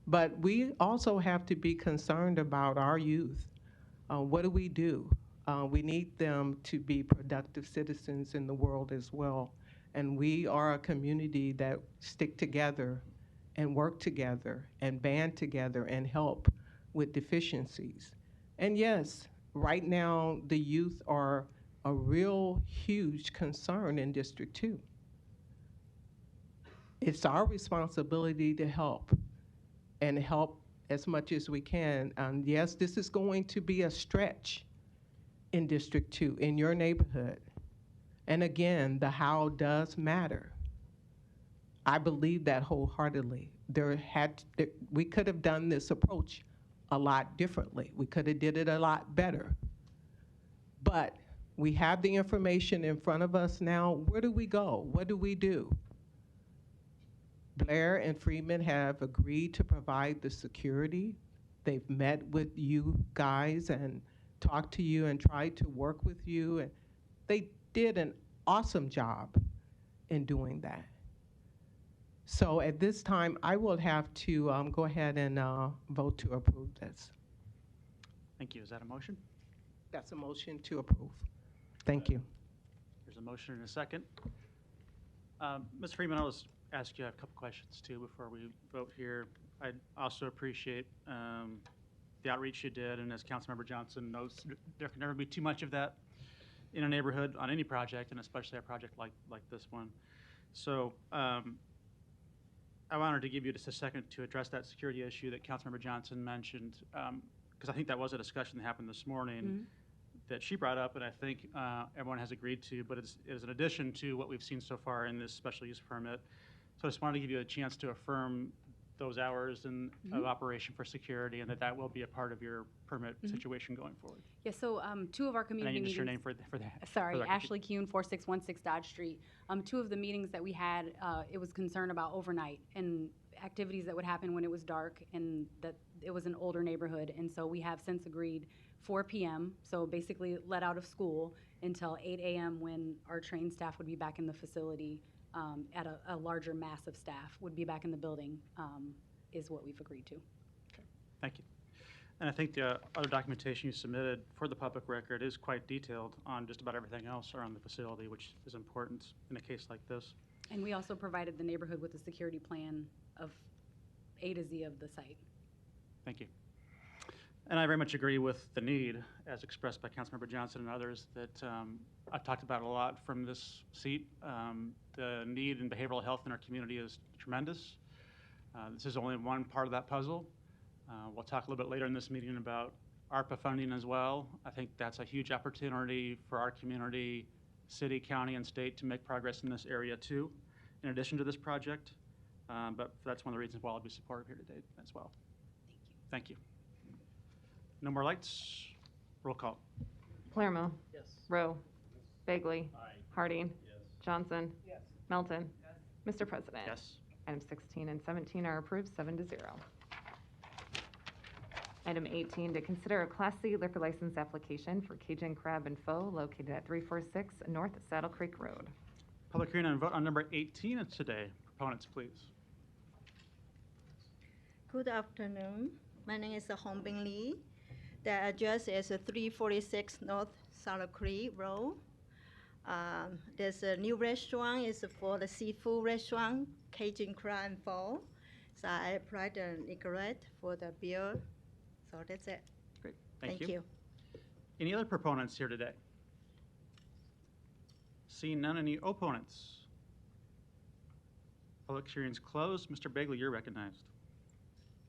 Speaker 16: But we also have to be concerned about our youth. What do? We need them to be productive citizens in the world as well. And we are a community that stick together and work together and band together and help with deficiencies. And yes, right now the youth are a real huge concern in District 2. It's our responsibility to help and help as much as we can. Yes, this is going to be a stretch in District 2, in your neighborhood. And again, the how does matter. I believe that wholeheartedly. We could have done this approach a lot differently. We could have did it a lot better. But we have the information in front of us now. Where do we go? What do we do? Blair and Freeman have agreed to provide the security. They've met with you guys and talked to you and tried to work with you. And they did an awesome job in doing that. So at this time, I will have to go ahead and vote to approve this.
Speaker 2: Thank you. Is that a motion?
Speaker 16: That's a motion to approve. Thank you.
Speaker 2: There's a motion and a second. Ms. Freeman, I'll just ask you a couple questions too before we vote here. I also appreciate the outreach you did, and as Councilmember Johnson knows, there can never be too much of that in a neighborhood on any project, and especially a project like this one. So I wanted to give you just a second to address that security issue that Councilmember Johnson mentioned, because I think that was a discussion that happened this morning that she brought up, and I think everyone has agreed to, but it's an addition to what we've seen so far in this special use permit. So I just wanted to give you a chance to affirm those hours of operation for security, and that will be a part of your permit situation going forward.
Speaker 10: Yeah, so two of our community
Speaker 2: And I need
Speaker 10: meetings.
Speaker 2: your name for that.
Speaker 10: Sorry,
Speaker 2: for the record.
Speaker 10: Ashley Kuhn, 4616 Dodge Street. Two of the meetings that we had, it was concern about overnight and activities that would happen when it was dark, and that it was an older neighborhood. And so we have since agreed 4 p.m., so basically let out of school until 8 a.m. when our trained staff would be back in the facility at a larger mass of staff would be back in the building, is what we've agreed to.
Speaker 2: Okay, thank you. And I think the other documentation you submitted for the public record is quite detailed on just about everything else around the facility, which is important in a case like this.
Speaker 10: And we also provided the neighborhood with a security plan of A to Z of the site.
Speaker 2: Thank you. And I very much agree with the need, as expressed by Councilmember Johnson and others, that I've talked about a lot from this seat. The need in behavioral health in our community is tremendous. This is only one part of that puzzle. We'll talk a little bit later in this meeting about ARPA funding as well. I think that's a huge opportunity for our community, city, county, and state to make progress in this area too, in addition to this project. But that's one of the reasons why I'll be supportive here today as well.
Speaker 10: Thank you.
Speaker 2: Thank you. No more lights? Roll call.
Speaker 1: Palermo.
Speaker 11: Yes.
Speaker 1: Rowe. Bagley.
Speaker 11: Aye.
Speaker 1: Harding.
Speaker 11: Yes.
Speaker 1: Johnson.
Speaker 11: Yes.
Speaker 1: Melton. Mr. President.
Speaker 2: Yes.
Speaker 1: Items 16 and 17 are approved 7-0. Item 18, to consider a Class C liquor license application for Cajun Crab and Pho located at 346 North Saddle Creek Road.
Speaker 2: Public hearing and vote on number 18 is today. Proponents, please.
Speaker 17: Good afternoon. My name is Hongbin Lee. The address is 346 North Saddle Creek Road. There's a new restaurant. It's for the seafood restaurant, Cajun Crab and Pho. So I applied the Nicorette for the beer. So that's it.
Speaker 2: Great.
Speaker 17: Thank you.
Speaker 2: Any other proponents here today? Seeing none, any opponents? Public hearing's closed. Mr. Bagley, you're recognized.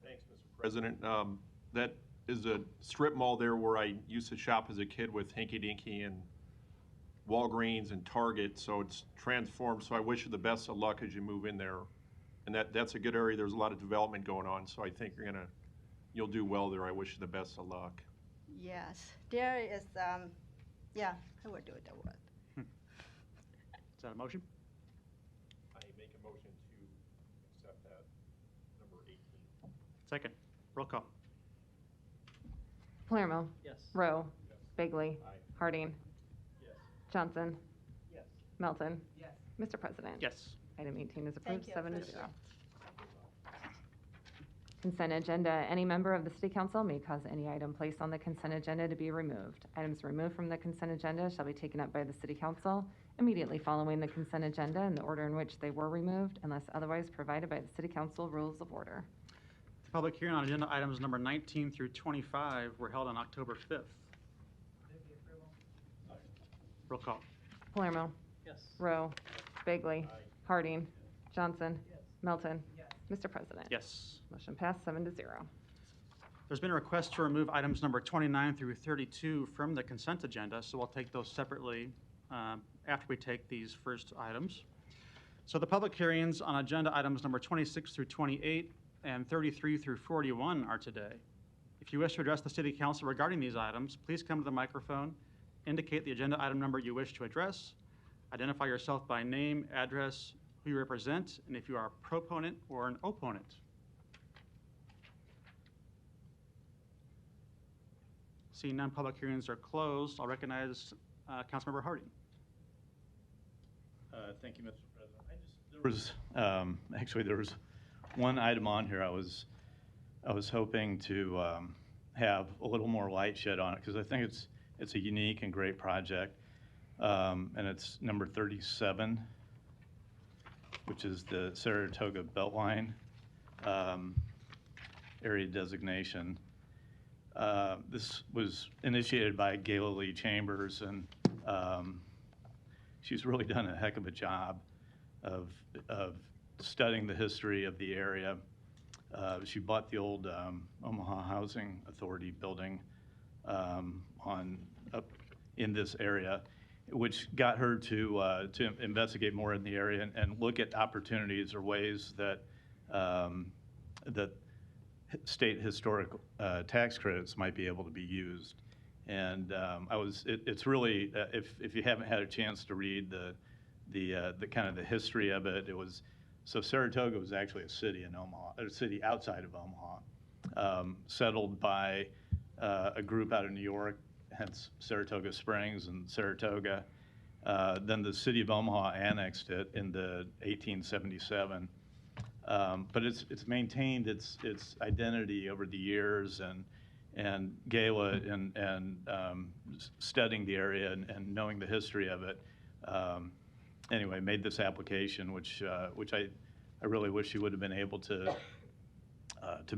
Speaker 18: Thanks, Mr. President. That is a strip mall there where I used to shop as a kid with Hinky Dinky and Walgreens and Target, so it's transformed. So I wish you the best of luck as you move in there. And that's a good area. There's a lot of development going on, so I think you'll do well there. I wish you the best of luck.
Speaker 17: Yes, there is, yeah, I will do it that word.
Speaker 2: Is that a motion?
Speaker 18: I make a motion to accept that number 18.
Speaker 2: Second. Roll call.
Speaker 1: Palermo.
Speaker 11: Yes.
Speaker 1: Rowe. Bagley. Harding.
Speaker 18: Yes.
Speaker 1: Johnson.
Speaker 11: Yes.
Speaker 1: Melton.
Speaker 11: Yes.
Speaker 1: Mr. President.
Speaker 2: Yes.
Speaker 1: Item 18 is
Speaker 17: Thank
Speaker 1: approved,
Speaker 17: you.
Speaker 1: 7-0. Consent agenda. Any member of the City Council may cause any item placed on the consent agenda to be removed. Items removed from the consent agenda shall be taken up by the City Council immediately following the consent agenda in the order in which they were removed, unless otherwise provided by the City Council Rules of Order.
Speaker 2: The public hearing on agenda items number 19 through 25 were held on October 5th. Roll call.
Speaker 1: Palermo.
Speaker 11: Yes.
Speaker 1: Rowe. Bagley. Harding. Johnson. Melton. Mr. President.
Speaker 2: Yes.
Speaker 1: Motion passed, 7-0.
Speaker 2: There's been a request to remove items number 29 through 32 from the consent agenda, so we'll take those separately after we take these first items. So the public hearings on agenda items number 26 through 28 and 33 through 41 are today. If you wish to address the City Council regarding these items, please come to the microphone, indicate the agenda item number you wish to address, identify yourself by name, address, who you represent, and if you are a proponent or an opponent. Seeing none, public hearings are closed. I'll recognize Councilmember Harding.
Speaker 4: Thank you, Mr. President. There was one item on here I was hoping to have a little more light shed on it because I think it's a unique and great project, and it's number 37, which is the Saratoga Beltline area designation. This was initiated by Gayla Lee Chambers, and she's really done a heck of a job of studying the history of the area. She bought the old Omaha Housing Authority building up in this area, which got her to investigate more in the area and look at opportunities or ways that that state historic tax credits might be able to be used. And it's really, if you haven't had a chance to read the kind of the history of it, so Saratoga was actually a city in Omaha, a city outside of Omaha, settled by a group out of New York, hence Saratoga Springs and Saratoga. Then the city of Omaha annexed it in 1877. But it's maintained its identity over the years, and Gayla and studying the area and knowing the history of it, anyway, made this application, which I really wish she would have been able to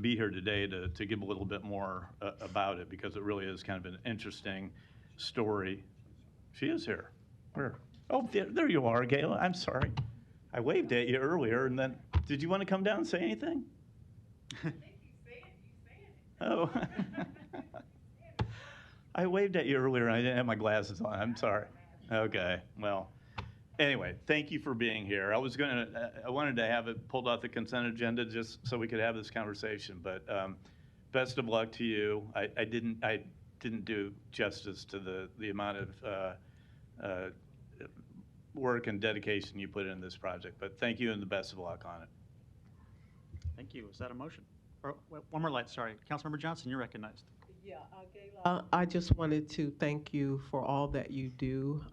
Speaker 4: be here today to give a little bit more about it, because it really is kind of an interesting story. She is here. Where? Oh, there you are, Gayla. I'm sorry. I waved at you earlier, and then did you want to come down and say anything? Oh. I waved at you earlier, and I didn't have my glasses on. I'm sorry. Okay. Well, anyway, thank you for being here. I wanted to have it pulled off the consent agenda just so we could have this conversation. But best of luck to you. I didn't do justice to the amount of work and dedication you put in this project. But thank you and the best of luck on it.
Speaker 2: Thank you. Is that a motion? Or, one more light, sorry. Councilmember Johnson, you're recognized.
Speaker 16: Yeah, I just wanted to thank you for all that you do.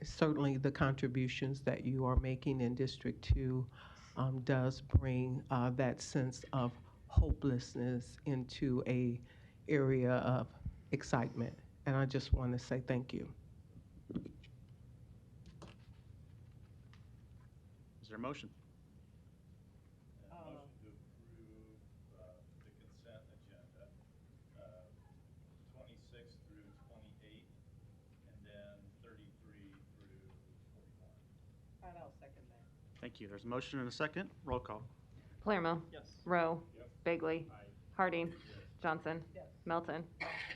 Speaker 16: Certainly the contributions that you are making in District 2 does bring that sense of hopelessness into a area of excitement. And I just want to say thank you.
Speaker 2: Is there a motion?
Speaker 4: Motion to approve the consent agenda, 26 through 28, and then 33 through 41.
Speaker 16: And I'll second that.
Speaker 2: Thank you. There's a motion and a second. Roll call.
Speaker 1: Palermo.
Speaker 11: Yes.
Speaker 1: Rowe. Bagley. Harding. Johnson. Melton.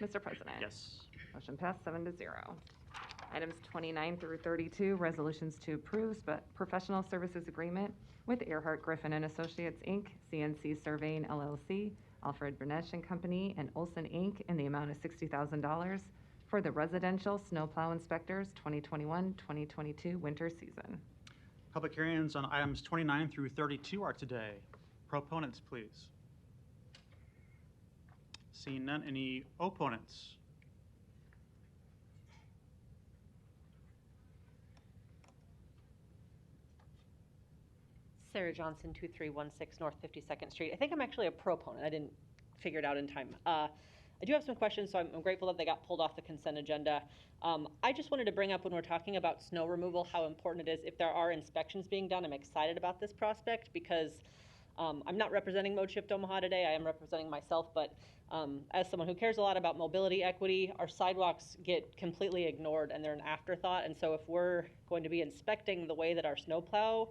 Speaker 1: Mr. President.
Speaker 2: Yes.
Speaker 1: Motion passed, 7-0. Items 29 through 32, resolutions to approve professional services agreement with Earhart Griffin and Associates, Inc., CNC Surveying LLC, Alfred Bernesh and Company, and Olson Inc. in the amount of $60,000 for the residential snowplow inspectors 2021-2022 winter season.
Speaker 2: Public hearings on items 29 through 32 are today. Proponents, please. Seeing none, any opponents?
Speaker 19: Sarah Johnson, 2316 North 52nd Street. I think I'm actually a proponent. I didn't figure it out in time. I do have some questions, so I'm grateful that they got pulled off the consent agenda. I just wanted to bring up when we're talking about snow removal, how important it is if there are inspections being done. I'm excited about this prospect because I'm not representing Mode Shift Omaha today. I am representing myself, but as someone who cares a lot about mobility equity, our sidewalks get completely ignored and they're an afterthought. And so if we're going to be inspecting the way that our snowplow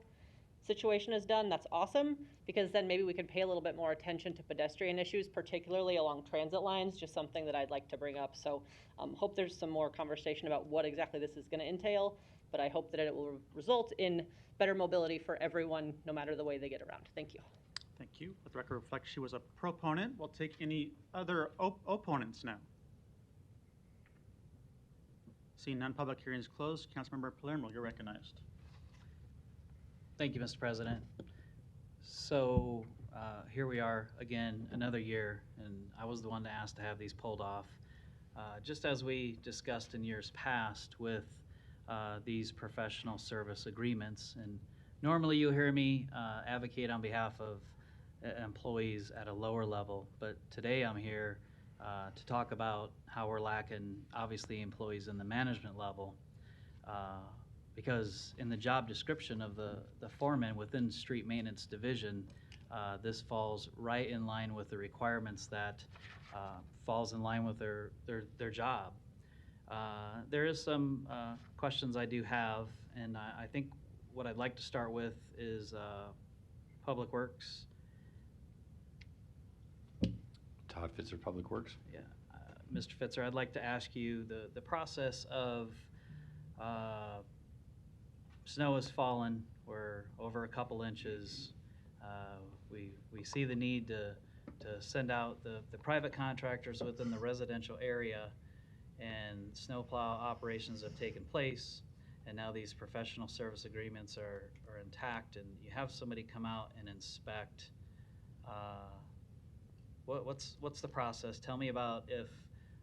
Speaker 19: situation is done, that's awesome, because then maybe we could pay a little bit more attention to pedestrian issues, particularly along transit lines, just something that I'd like to bring up. So hope there's some more conversation about what exactly this is going to entail, but I hope that it will result in better mobility for everyone, no matter the way they get around. Thank you.
Speaker 2: Thank you. Let the record reflect she was a proponent. We'll take any other opponents now. Seeing none, public hearing is closed. Councilmember Palermo, you're recognized.
Speaker 20: Thank you, Mr. President. So here we are again, another year, and I was the one to ask to have these pulled off. Just as we discussed in years past with these professional service agreements, and normally you hear me advocate on behalf of employees at a lower level, but today I'm here to talk about how we're lacking, obviously, employees in the management level. Because in the job description of the foreman within street maintenance division, this falls right in line with the requirements that falls in line with their job. There is some questions I do have, and I think what I'd like to start with is Public Works.
Speaker 21: Todd Fitzer, Public Works.
Speaker 20: Yeah, Mr. Fitzer, I'd like to ask you the process of snow has fallen. We're over a couple inches. We see the need to send out the private contractors within the residential area, and snowplow operations have taken place, and now these professional service agreements are intact, and you have somebody come out and inspect. What's the process? Tell me about if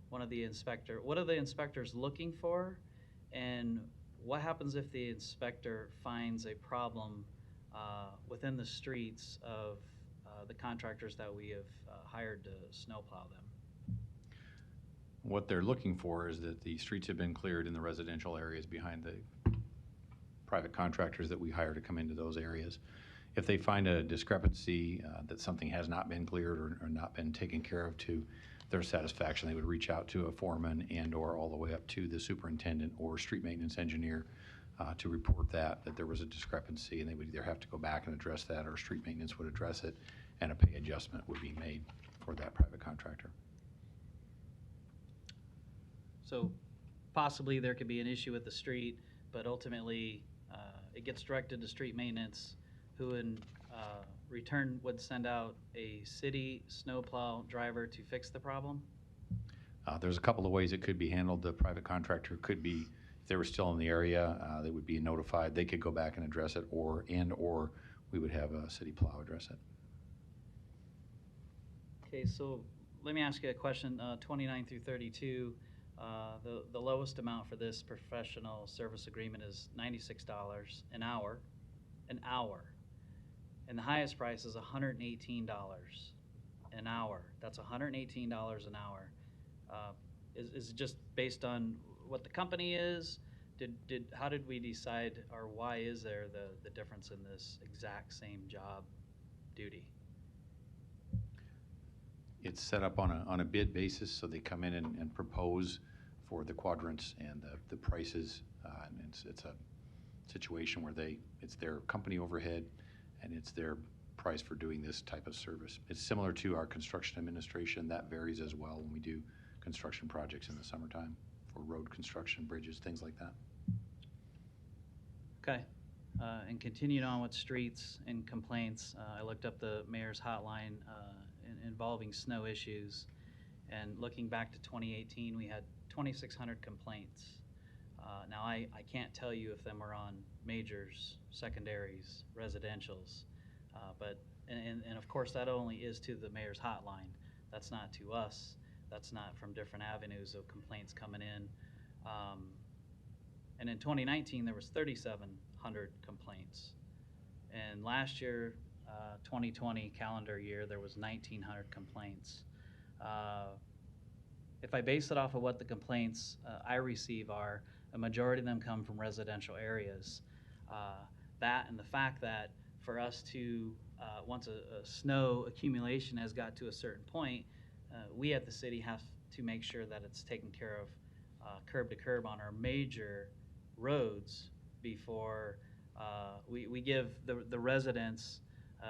Speaker 20: what are the inspectors looking for, and what happens if the inspector finds a problem within the streets of the contractors that we have hired to snowplow them?
Speaker 21: What they're looking for is that the streets have been cleared in the residential areas behind the private contractors that we hire to come into those areas. If they find a discrepancy that something has not been cleared or not been taken care of to their satisfaction, they would reach out to a foreman and or all the way up to the superintendent or street maintenance engineer to report that there was a discrepancy, and they would either have to go back and address that, or street maintenance would address it, and a pay adjustment would be made for that private contractor.
Speaker 20: So possibly there could be an issue with the street, but ultimately it gets directed to street maintenance, who in return would send out a city snowplow driver to fix the problem?
Speaker 21: There's a couple of ways it could be handled. The private contractor could be, if they were still in the area, they would be notified. They could go back and address it, or we would have a city plow address it.
Speaker 20: Okay, so let me ask you a question. 29 through 32, the lowest amount for this professional service agreement is $96 an hour. And the highest price is $118 an hour. That's $118 an hour. Is it just based on what the company is? How did we decide, or why is there the difference in this exact same job duty?
Speaker 21: It's set up on a bid basis, so they come in and propose for the quadrants and the prices. And it's a situation where it's their company overhead, and it's their price for doing this type of service. It's similar to our construction administration. That varies as well when we do construction projects in the summertime for road construction, bridges, things like that.
Speaker 20: Okay. And continuing on with streets and complaints, I looked up the mayor's hotline involving snow issues. And looking back to 2018, we had 2,600 complaints. Now, I can't tell you if them are on majors, secondaries, residentials, and of course that only is to the mayor's hotline. That's not to us. That's not from different avenues of complaints coming in. And in 2019, there was 3,700 complaints. And last year, 2020 calendar year, there was 1,900 complaints. If I base it off of what the complaints I receive are, a majority of them come from residential areas. That and the fact that for us to, once a snow accumulation has got to a certain point, we at the city have to make sure that it's taken care of curb to curb on our major roads before we give the residents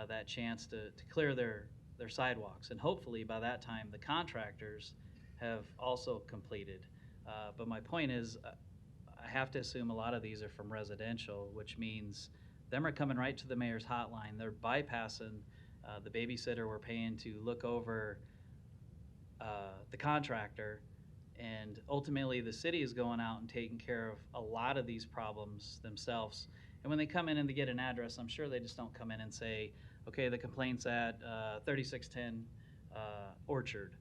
Speaker 20: that chance to clear their sidewalks. And hopefully by that time, the contractors have also completed. But my point is, I have to assume a lot of these are from residential, which means them are coming right to the mayor's hotline. They're bypassing the babysitter we're paying to look over the contractor, and ultimately the city is going out and taking care of a lot of these problems themselves. And when they come in and they get an address, I'm sure they just don't come in and say, okay, the complaint's at 3610 Orchard.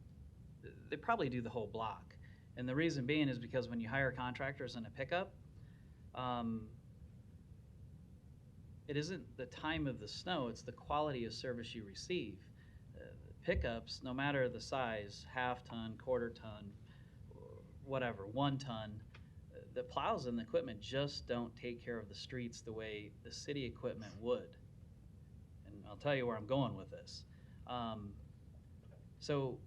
Speaker 20: They probably do the whole block. And the reason being is because when you hire contractors in a pickup, it isn't the time of the snow, it's the quality of service you receive. Pickups, no matter the size, half ton, quarter ton, whatever, 1 ton, the plows and the equipment just don't take care of the streets the way the city equipment would. And I'll tell you where I'm going with this. So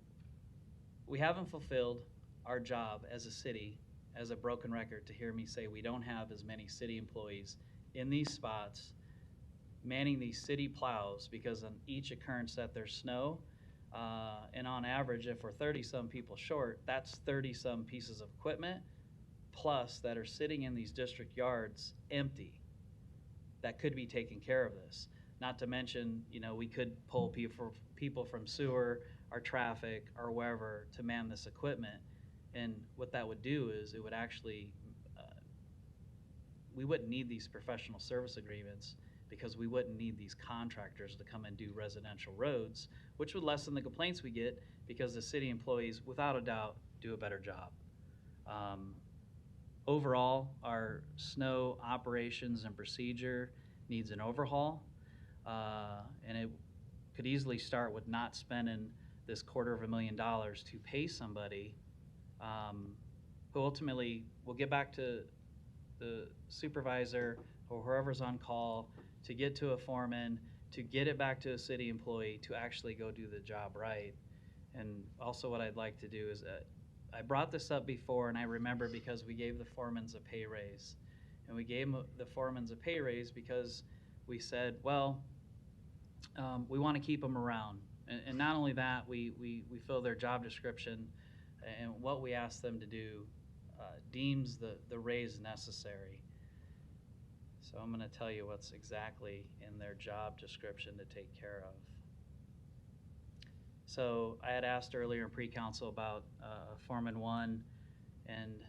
Speaker 20: we haven't fulfilled our job as a city, as a broken record, to hear me say we don't have as many city employees in these spots manning these city plows, because on each occurrence that there's snow, and on average, if we're 30-some people short, that's 30-some pieces of equipment plus that are sitting in these district yards empty that could be taking care of this. Not to mention, we could pull people from sewer or traffic or wherever to man this equipment. And what that would do is it would actually, we wouldn't need these professional service agreements, because we wouldn't need these contractors to come and do residential roads, which would lessen the complaints we get, because the city employees, without a doubt, do a better job. Overall, our snow operations and procedure needs an overhaul, and it could easily start with not spending this $250,000 to pay somebody who ultimately will get back to the supervisor or whoever's on call, to get to a foreman, to get it back to a city employee to actually go do the job right. And also what I'd like to do is, I brought this up before, and I remember because we gave the foremans a pay raise. And we gave the foremans a pay raise because we said, well, we want to keep them around. And not only that, we fill their job description, and what we ask them to do deems the raise necessary. So I'm going to tell you what's exactly in their job description to take care of. So I had asked earlier in pre-council about Foreman 1, and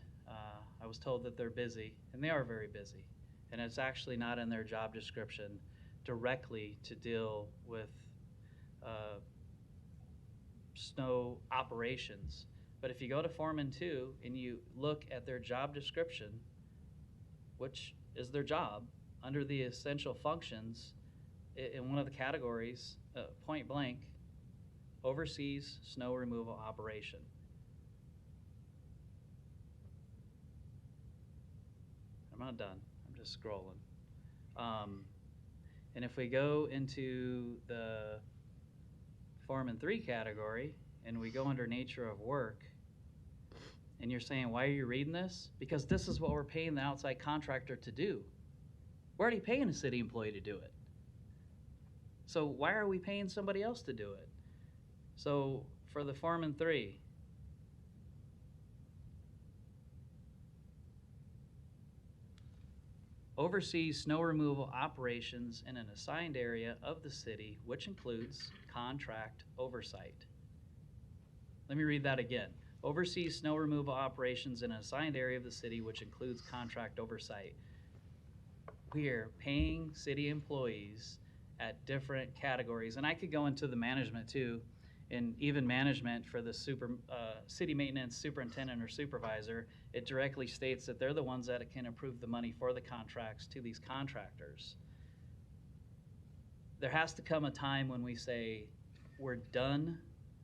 Speaker 20: I was told that they're busy, and they are very busy. And it's actually not in their job description directly to deal with snow operations. But if you go to Foreman 2 and you look at their job description, which is their job, under the essential functions, in one of the categories, point blank, oversees snow removal operation. I'm not done, I'm just scrolling. And if we go into the Foreman 3 category, and we go under nature of work, and you're saying, why are you reading this? Because this is what we're paying the outside contractor to do. We're already paying a city employee to do it. So why are we paying somebody else to do it? So for the Foreman 3, oversees snow removal operations in an assigned area of the city, which includes contract oversight. Let me read that again. Oversees snow removal operations in an assigned area of the city, which includes contract oversight. We're paying city employees at different categories, and I could go into the management too, and even management for the city maintenance superintendent or supervisor. It directly states that they're the ones that can approve the money for the contracts to these contractors. There has to come a time when we say we're done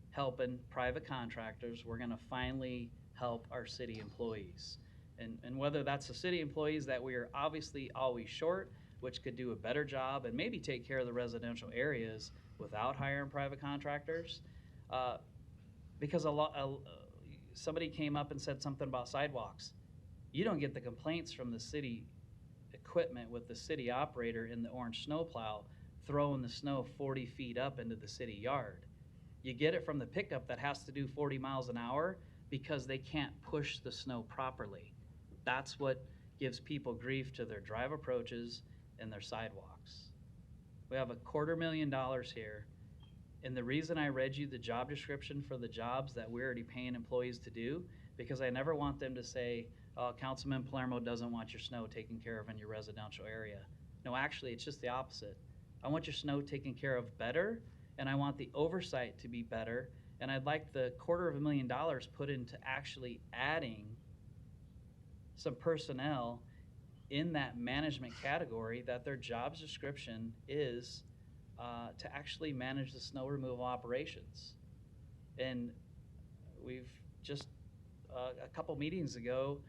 Speaker 20: helping private contractors. We're going to finally help our city employees. And whether that's the city employees that we are obviously always short, which could do a better job and maybe take care of the residential areas without hiring private contractors. Because somebody came up and said something about sidewalks. You don't get the complaints from the city equipment with the city operator in the orange snowplow throwing the snow 40 feet up into the city yard. You get it from the pickup that has to do 40 miles an hour because they can't push the snow properly. That's what gives people grief to their drive approaches and their sidewalks. We have $250,000 here. And the reason I read you the job description for the jobs that we're already paying employees to do, because I never want them to say, oh, Councilman Palermo doesn't want your snow taken care of in your residential area. No, actually, it's just the opposite. I want your snow taken care of better, and I want the oversight to be better, and I'd like the $250,000 put into actually adding some personnel in that management category that their jobs description is to actually manage the snow removal operations. And we've just, a couple meetings ago,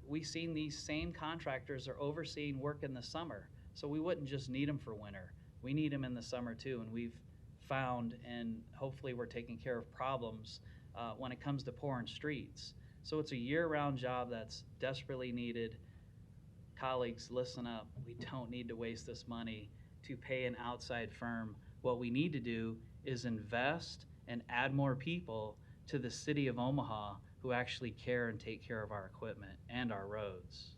Speaker 20: we seen these same contractors are overseeing work in the summer. So we wouldn't just need them for winter. We need them in the summer too. And we've found, and hopefully we're taking care of problems when it comes to pouring streets. So it's a year-round job that's desperately needed. Colleagues, listen up. We don't need to waste this money to pay an outside firm. What we need to do is invest and add more people to the city of Omaha who actually care and take care of our equipment and our roads.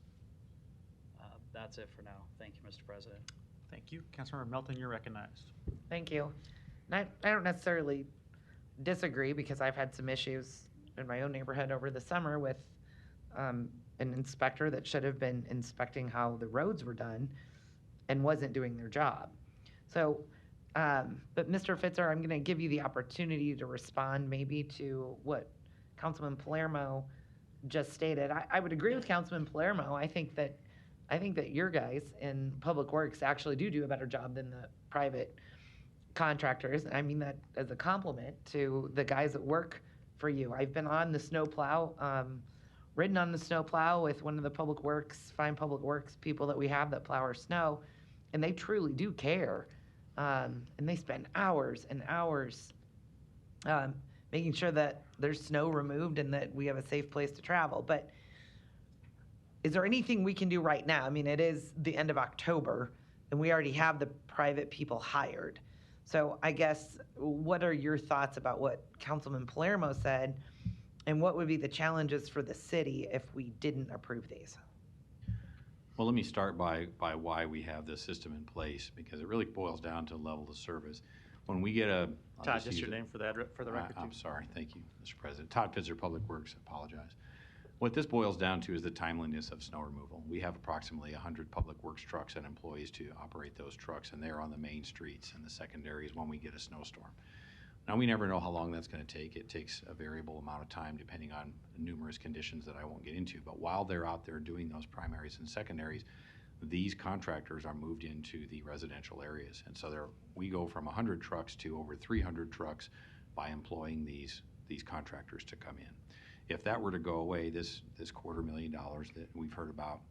Speaker 20: That's it for now. Thank you, Mr. President.
Speaker 2: Thank you. Councilmember Melton, you're recognized.
Speaker 3: Thank you. And I don't necessarily disagree, because I've had some issues in my own neighborhood over the summer with an inspector that should have been inspecting how the roads were done and wasn't doing their job. So, but Mr. Fitzer, I'm going to give you the opportunity to respond maybe to what Councilman Palermo just stated. I would agree with Councilman Palermo. I think that your guys in Public Works actually do a better job than the private contractors. I mean that as a compliment to the guys that work for you. I've been on the snowplow, ridden on the snowplow with one of the fine Public Works people that we have that plow our snow, and they truly do care. And they spend hours and hours making sure that there's snow removed and that we have a safe place to travel. But is there anything we can do right now? I mean, it is the end of October, and we already have the private people hired. So I guess, what are your thoughts about what Councilman Palermo said, and what would be the challenges for the city if we didn't approve these?
Speaker 21: Well, let me start by why we have this system in place, because it really boils down to level of service. When we get
Speaker 2: Todd, just your name for the record.
Speaker 21: I'm sorry. Thank you, Mr. President. Todd Fitzer, Public Works. Apologize. What this boils down to is the timeliness of snow removal. We have approximately 100 Public Works trucks and employees to operate those trucks, and they're on the main streets, and the secondary is when we get a snowstorm. Now, we never know how long that's going to take. It takes a variable amount of time depending on numerous conditions that I won't get into. But while they're out there doing those primaries and secondaries, these contractors are moved into the residential areas. And so we go from 100 trucks to over 300 trucks by employing these contractors to come in. If that were to go away, this $250,000 that we've heard about,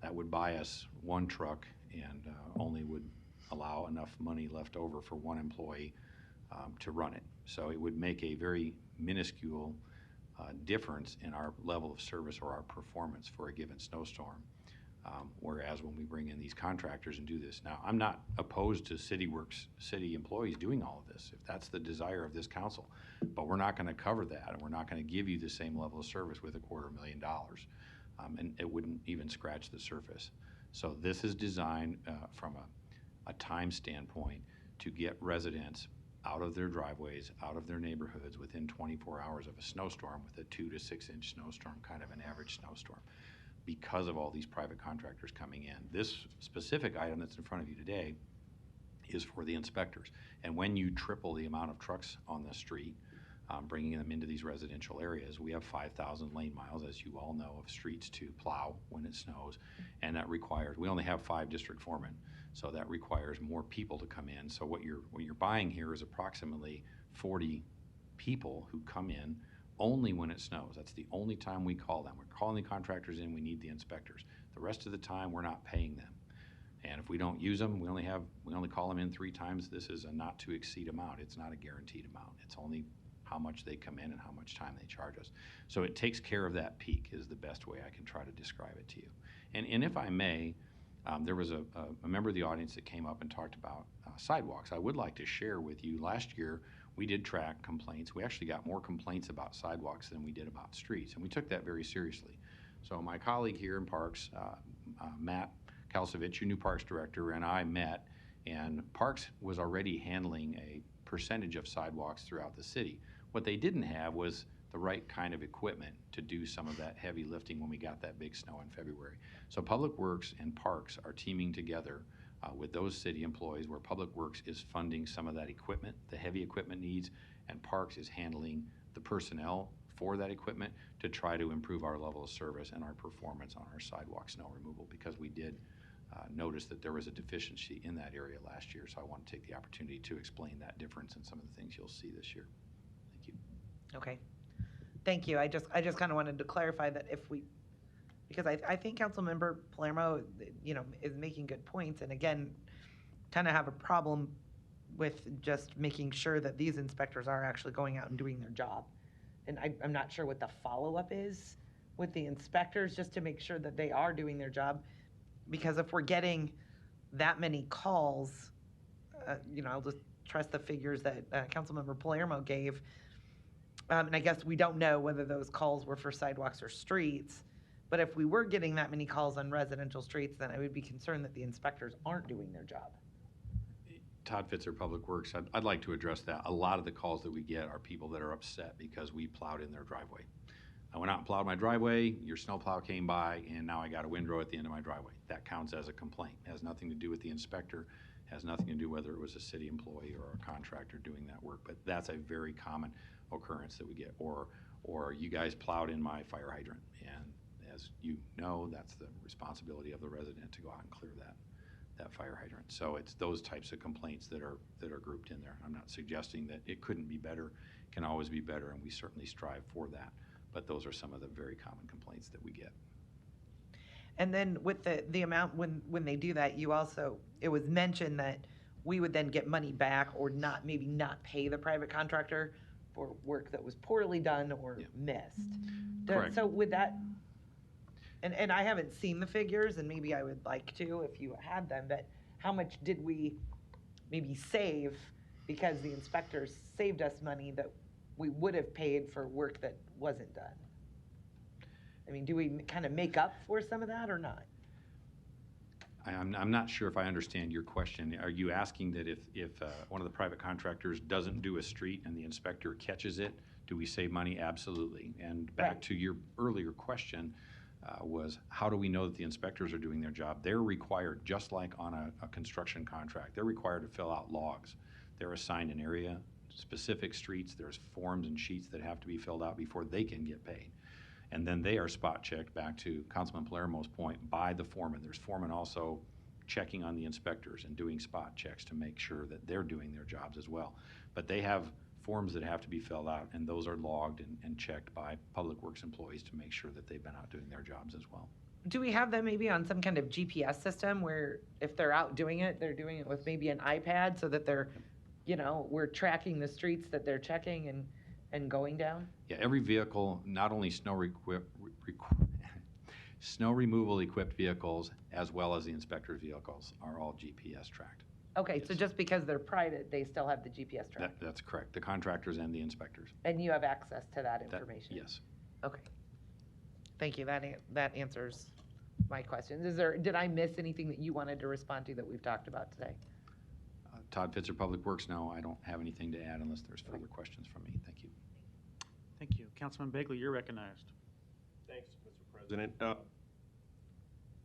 Speaker 21: that would buy us one truck and only would allow enough money left over for one employee to run it. So it would make a very minuscule difference in our level of service or our performance for a given snowstorm. Whereas when we bring in these contractors and do this, now I'm not opposed to city employees doing all of this if that's the desire of this council, but we're not going to cover that, and we're not going to give you the same level of service with $250,000, and it wouldn't even scratch the surface. So this is designed from a time standpoint to get residents out of their driveways, out of their neighborhoods within 24 hours of a snowstorm, with a 2 to 6 inch snowstorm, kind of an average snowstorm, because of all these private contractors coming in. This specific item that's in front of you today is for the inspectors. And when you triple the amount of trucks on the street, bringing them into these residential areas, we have 5,000 lane miles, as you all know, of streets to plow when it snows. And that requires, we only have 5 district foremen, so that requires more people to come in. So what you're buying here is approximately 40 people who come in only when it snows. That's the only time we call them. We're calling the contractors in, we need the inspectors. The rest of the time, we're not paying them. And if we don't use them, we only call them in 3 times. This is a not to exceed amount. It's not a guaranteed amount. It's only how much they come in and how much time they charge us. So it takes care of that peak, is the best way I can try to describe it to you. And if I may, there was a member of the audience that came up and talked about sidewalks. I would like to share with you, last year we did track complaints. We actually got more complaints about sidewalks than we did about streets, and we took that very seriously. So my colleague here in Parks, Matt Kalsevich, your new Parks Director, and I met, and Parks was already handling a percentage of sidewalks throughout the city. What they didn't have was the right kind of equipment to do some of that heavy lifting when we got that big snow in February. So Public Works and Parks are teaming together with those city employees, where Public Works is funding some of that equipment, the heavy equipment needs, and Parks is handling the personnel for that equipment to try to improve our level of service and our performance on our sidewalk snow removal, because we did notice that there was a deficiency in that area last year. So I want to take the opportunity to explain that difference and some of the things you'll see this year. Thank you.
Speaker 3: Okay. Thank you. I just kind of wanted to clarify that because I think Councilmember Palermo, is making good points, and again, kind of have a problem with just making sure that these inspectors are actually going out and doing their job. And I'm not sure what the follow-up is with the inspectors, just to make sure that they are doing their job. Because if we're getting that many calls, I'll just trust the figures that Councilmember Palermo gave. And I guess we don't know whether those calls were for sidewalks or streets. But if we were getting that many calls on residential streets, then I would be concerned that the inspectors aren't doing their job.
Speaker 21: Todd Fitzer, Public Works, I'd like to address that. A lot of the calls that we get are people that are upset because we plowed in their driveway. I went out and plowed my driveway, your snowplow came by, and now I got a windrow at the end of my driveway. That counts as a complaint. It has nothing to do with the inspector, has nothing to do whether it was a city employee or a contractor doing that work, but that's a very common occurrence that we get. Or you guys plowed in my fire hydrant, and as you know, that's the responsibility of the resident to go out and clear that fire hydrant. So it's those types of complaints that are grouped in there. I'm not suggesting that it couldn't be better, can always be better, and we certainly strive for that. But those are some of the very common complaints that we get.
Speaker 3: And then with the amount, when they do that, it was mentioned that we would then get money back, or maybe not pay the private contractor for work that was poorly done or missed.
Speaker 21: Correct.
Speaker 3: So with that, and I haven't seen the figures, and maybe I would like to if you had them, but how much did we maybe save because the inspectors saved us money that we would have paid for work that wasn't done? I mean, do we kind of make up for some of that or not?
Speaker 21: I'm not sure if I understand your question. Are you asking that if one of the private contractors doesn't do a street and the inspector catches it, do we save money? Absolutely. And back to your earlier question, was how do we know that the inspectors are doing their job? They're required, just like on a construction contract, they're required to fill out logs. They're assigned an area, specific streets, there's forms and sheets that have to be filled out before they can get paid. And then they are spot checked, back to Councilman Palermo's point, by the foreman. There's foremen also checking on the inspectors and doing spot checks to make sure that they're doing their jobs as well. But they have forms that have to be filled out, and those are logged and checked by Public Works employees to make sure that they've been out doing their jobs as well.
Speaker 3: Do we have them maybe on some kind of GPS system where if they're out doing it, they're doing it with maybe an iPad so that they're, we're tracking the streets that they're checking and going down?
Speaker 21: Yeah, every vehicle, not only snow removal equipped vehicles as well as the inspector's vehicles, are all GPS tracked.
Speaker 3: Okay, so just because they're private, they still have the GPS track?
Speaker 21: That's correct, the contractors and the inspectors.
Speaker 3: And you have access to that information?
Speaker 21: Yes.
Speaker 3: Okay. Thank you, that answers my questions. Did I miss anything that you wanted to respond to that we've talked about today?
Speaker 21: Todd Fitzer, Public Works. No, I don't have anything to add unless there's further questions from me. Thank you.
Speaker 2: Thank you. Councilman Bagley, you're recognized.
Speaker 18: Thanks, Mr. President.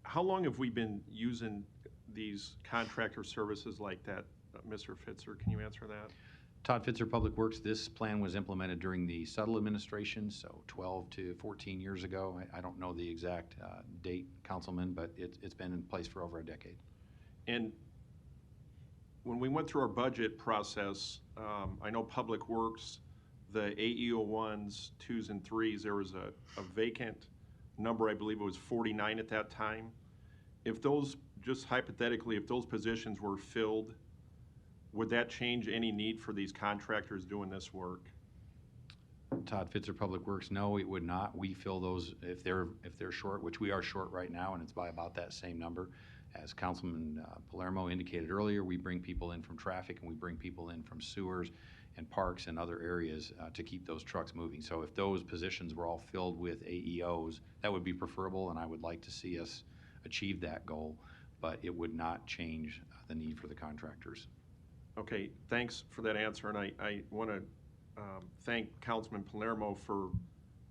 Speaker 18: How long have we been using these contractor services like that? Mr. Fitzer, can you answer that?
Speaker 21: Todd Fitzer, Public Works. This plan was implemented during the Settle administration, so 12 to 14 years ago. I don't know the exact date, Councilman, but it's been in place for over a decade.
Speaker 18: And when we went through our budget process, I know Public Works, the AE01s, 2s, and 3s, there was a vacant number, I believe it was 49 at that time. If those, just hypothetically, if those positions were filled, would that change any need for these contractors doing this work?
Speaker 21: Todd Fitzer, Public Works. No, it would not. We fill those if they're short, which we are short right now, and it's by about that same number. As Councilman Palermo indicated earlier, we bring people in from traffic and we bring people in from sewers and parks and other areas to keep those trucks moving. So if those positions were all filled with AEOs, that would be preferable, and I would like to see us achieve that goal, but it would not change the need for the contractors.
Speaker 18: Okay, thanks for that answer, and I want to thank Councilman Palermo for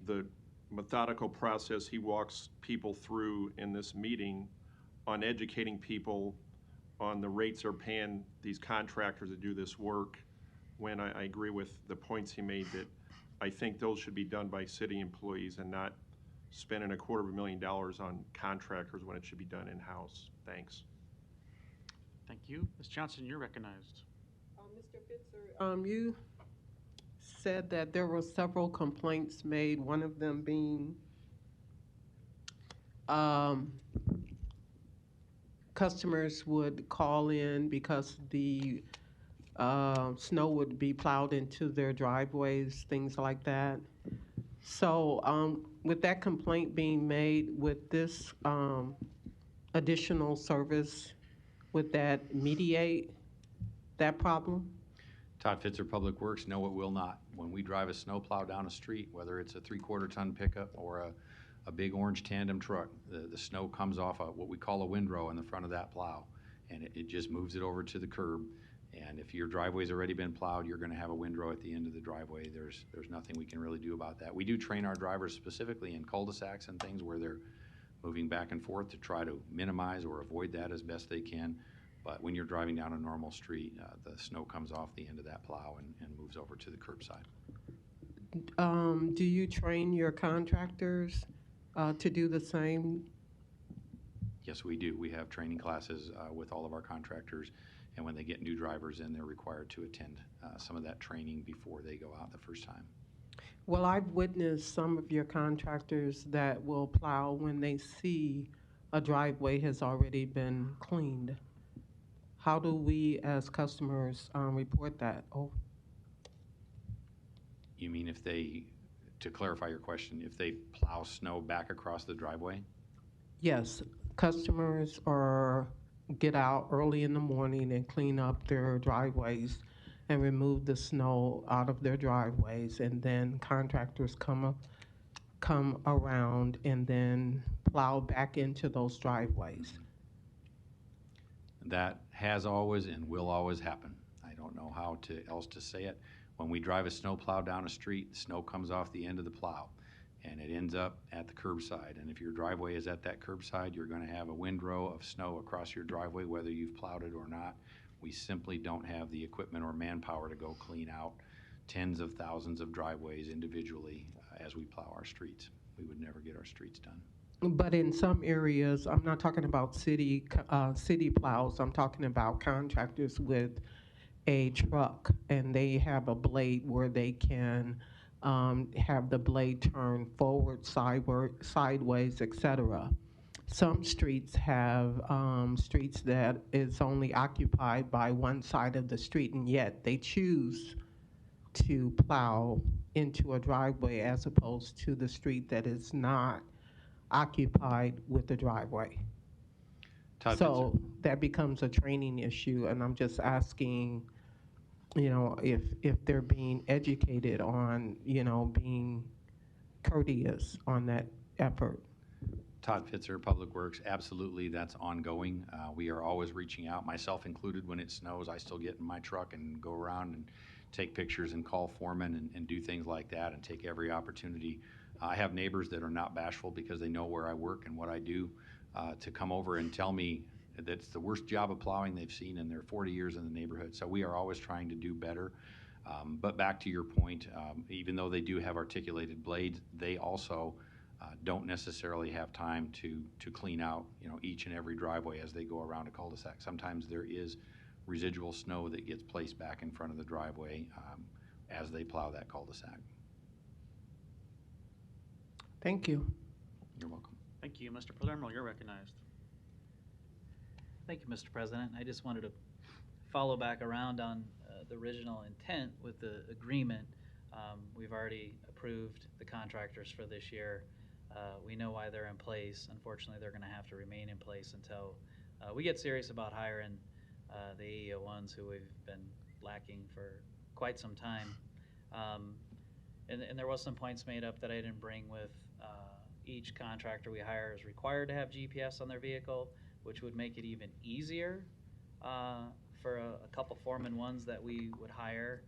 Speaker 18: the methodical process he walks people through in this meeting on educating people on the rates they're paying these contractors to do this work, when I agree with the points he made that I think those should be done by city employees and not spending $250,000 on contractors when it should be done in-house. Thanks.
Speaker 2: Thank you. Ms. Johnson, you're recognized.
Speaker 16: Mr. Fitzer, you said that there were several complaints made, one of them being customers would call in because the snow would be plowed into their driveways, things like that. So with that complaint being made, with this additional service, would that mediate that problem?
Speaker 21: Todd Fitzer, Public Works. No, it will not. When we drive a snowplow down a street, whether it's a 3/4 ton pickup or a big orange tandem truck, the snow comes off what we call a windrow in the front of that plow, and it just moves it over to the curb. And if your driveway's already been plowed, you're going to have a windrow at the end of the driveway. There's nothing we can really do about that. We do train our drivers specifically in cul-de-sacs and things where they're moving back and forth to try to minimize or avoid that as best they can. But when you're driving down a normal street, the snow comes off the end of that plow and moves over to the curbside.
Speaker 16: Do you train your contractors to do the same?
Speaker 21: Yes, we do. We have training classes with all of our contractors, and when they get new drivers in, they're required to attend some of that training before they go out the first time.
Speaker 16: Well, I've witnessed some of your contractors that will plow when they see a driveway has already been cleaned. How do we, as customers, report that? Oh,
Speaker 21: You mean if they, to clarify your question, if they plow snow back across the driveway?
Speaker 16: yes, customers get out early in the morning and clean up their driveways and remove the snow out of their driveways, and then contractors come around and then plow back into those driveways.
Speaker 21: That has always and will always happen. I don't know how else to say it. When we drive a snow plow down a street, snow comes off the end of the plow and it ends up at the curbside. And if your driveway is at that curbside, you're going to have a windrow of snow across your driveway, whether you've plowed it or not. We simply don't have the equipment or manpower to go clean out tens of thousands of driveways individually as we plow our streets. We would never get our streets done.
Speaker 16: But in some areas, I'm not talking about city plows, I'm talking about contractors with a truck, and they have a blade where they can have the blade turn forward, sideways, etc. Some streets have streets that is only occupied by one side of the street, and yet they choose to plow into a driveway as opposed to the street that is not occupied with the driveway.
Speaker 21: Todd,
Speaker 16: so that becomes a training issue, and I'm just asking, if they're being educated on, being courteous on that effort.
Speaker 21: Todd Fitzer, Public Works, absolutely, that's ongoing. We are always reaching out, myself included. When it snows, I still get in my truck and go around and take pictures and call foremen and do things like that and take every opportunity. I have neighbors that are not bashful because they know where I work and what I do, to come over and tell me that it's the worst job of plowing they've seen in their 40 years in the neighborhood. So we are always trying to do better. But back to your point, even though they do have articulated blades, they also don't necessarily have time to clean out, each and every driveway as they go around a cul-de-sac. Sometimes there is residual snow that gets placed back in front of the driveway as they plow that cul-de-sac.
Speaker 16: Thank you.
Speaker 21: You're welcome.
Speaker 2: Thank you. Mr. Palermo, you're recognized.
Speaker 20: Thank you, Mr. President. I just wanted to follow back around on the original intent with the agreement. We've already approved the contractors for this year. We know why they're in place. Unfortunately, they're going to have to remain in place until we get serious about hiring the AEO1s who we've been lacking for quite some time. And there was some points made up that I didn't bring with each contractor we hire is required to have GPS on their vehicle, which would make it even easier for a couple foreman ones that we would hire.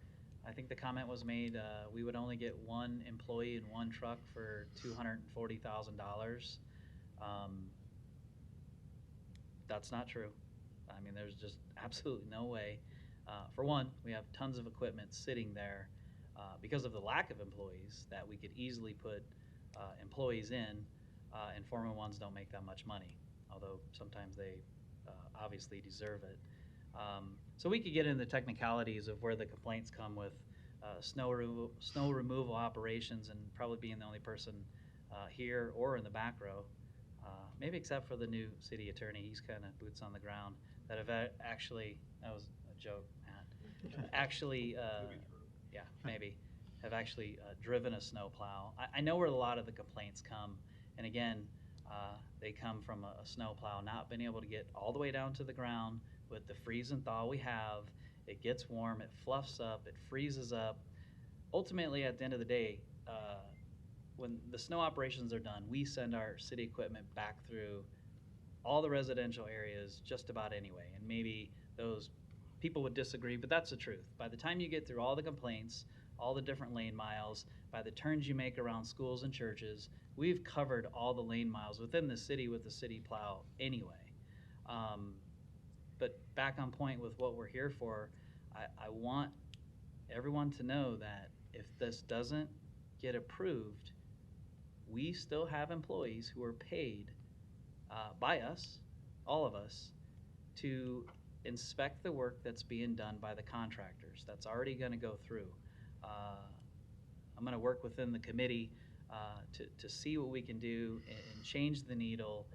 Speaker 20: I think the comment was made, we would only get one employee in one truck for $240,000. That's not true. I mean, there's just absolutely no way. For one, we have tons of equipment sitting there because of the lack of employees that we could easily put employees in, and foreman ones don't make that much money, although sometimes they obviously deserve it. So we could get into the technicalities of where the complaints come with snow removal operations, and probably being the only person here or in the back row, maybe except for the new city attorney. He's kind of boots on the ground that have actually, that was a joke, Matt, actually, yeah, maybe, have actually driven a snow plow. I know where a lot of the complaints come, and again, they come from a snow plow not being able to get all the way down to the ground with the freeze and thaw we have. It gets warm, it fluffs up, it freezes up. Ultimately, at the end of the day, when the snow operations are done, we send our city equipment back through all the residential areas just about anyway. And maybe those people would disagree, but that's the truth. By the time you get through all the complaints, all the different lane miles, by the turns you make around schools and churches, we've covered all the lane miles within the city with the city plow anyway. But back on point with what we're here for, I want everyone to know that if this doesn't get approved, we still have employees who are paid by us, all of us, to inspect the work that's being done by the contractors. That's already going to go through. I'm going to work within the committee to see what we can do and change the needle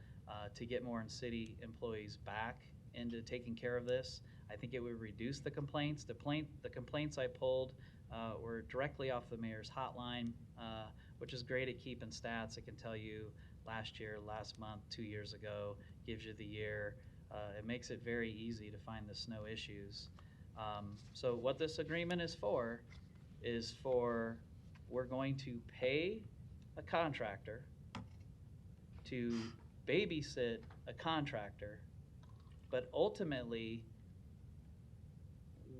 Speaker 20: to get more city employees back into taking care of this. I think it would reduce the complaints. The complaints I pulled were directly off the mayor's hotline, which is great at keeping stats. I can tell you last year, last month, 2 years ago, gives you the year. It makes it very easy to find the snow issues. So what this agreement is for we're going to pay a contractor to babysit a contractor, but ultimately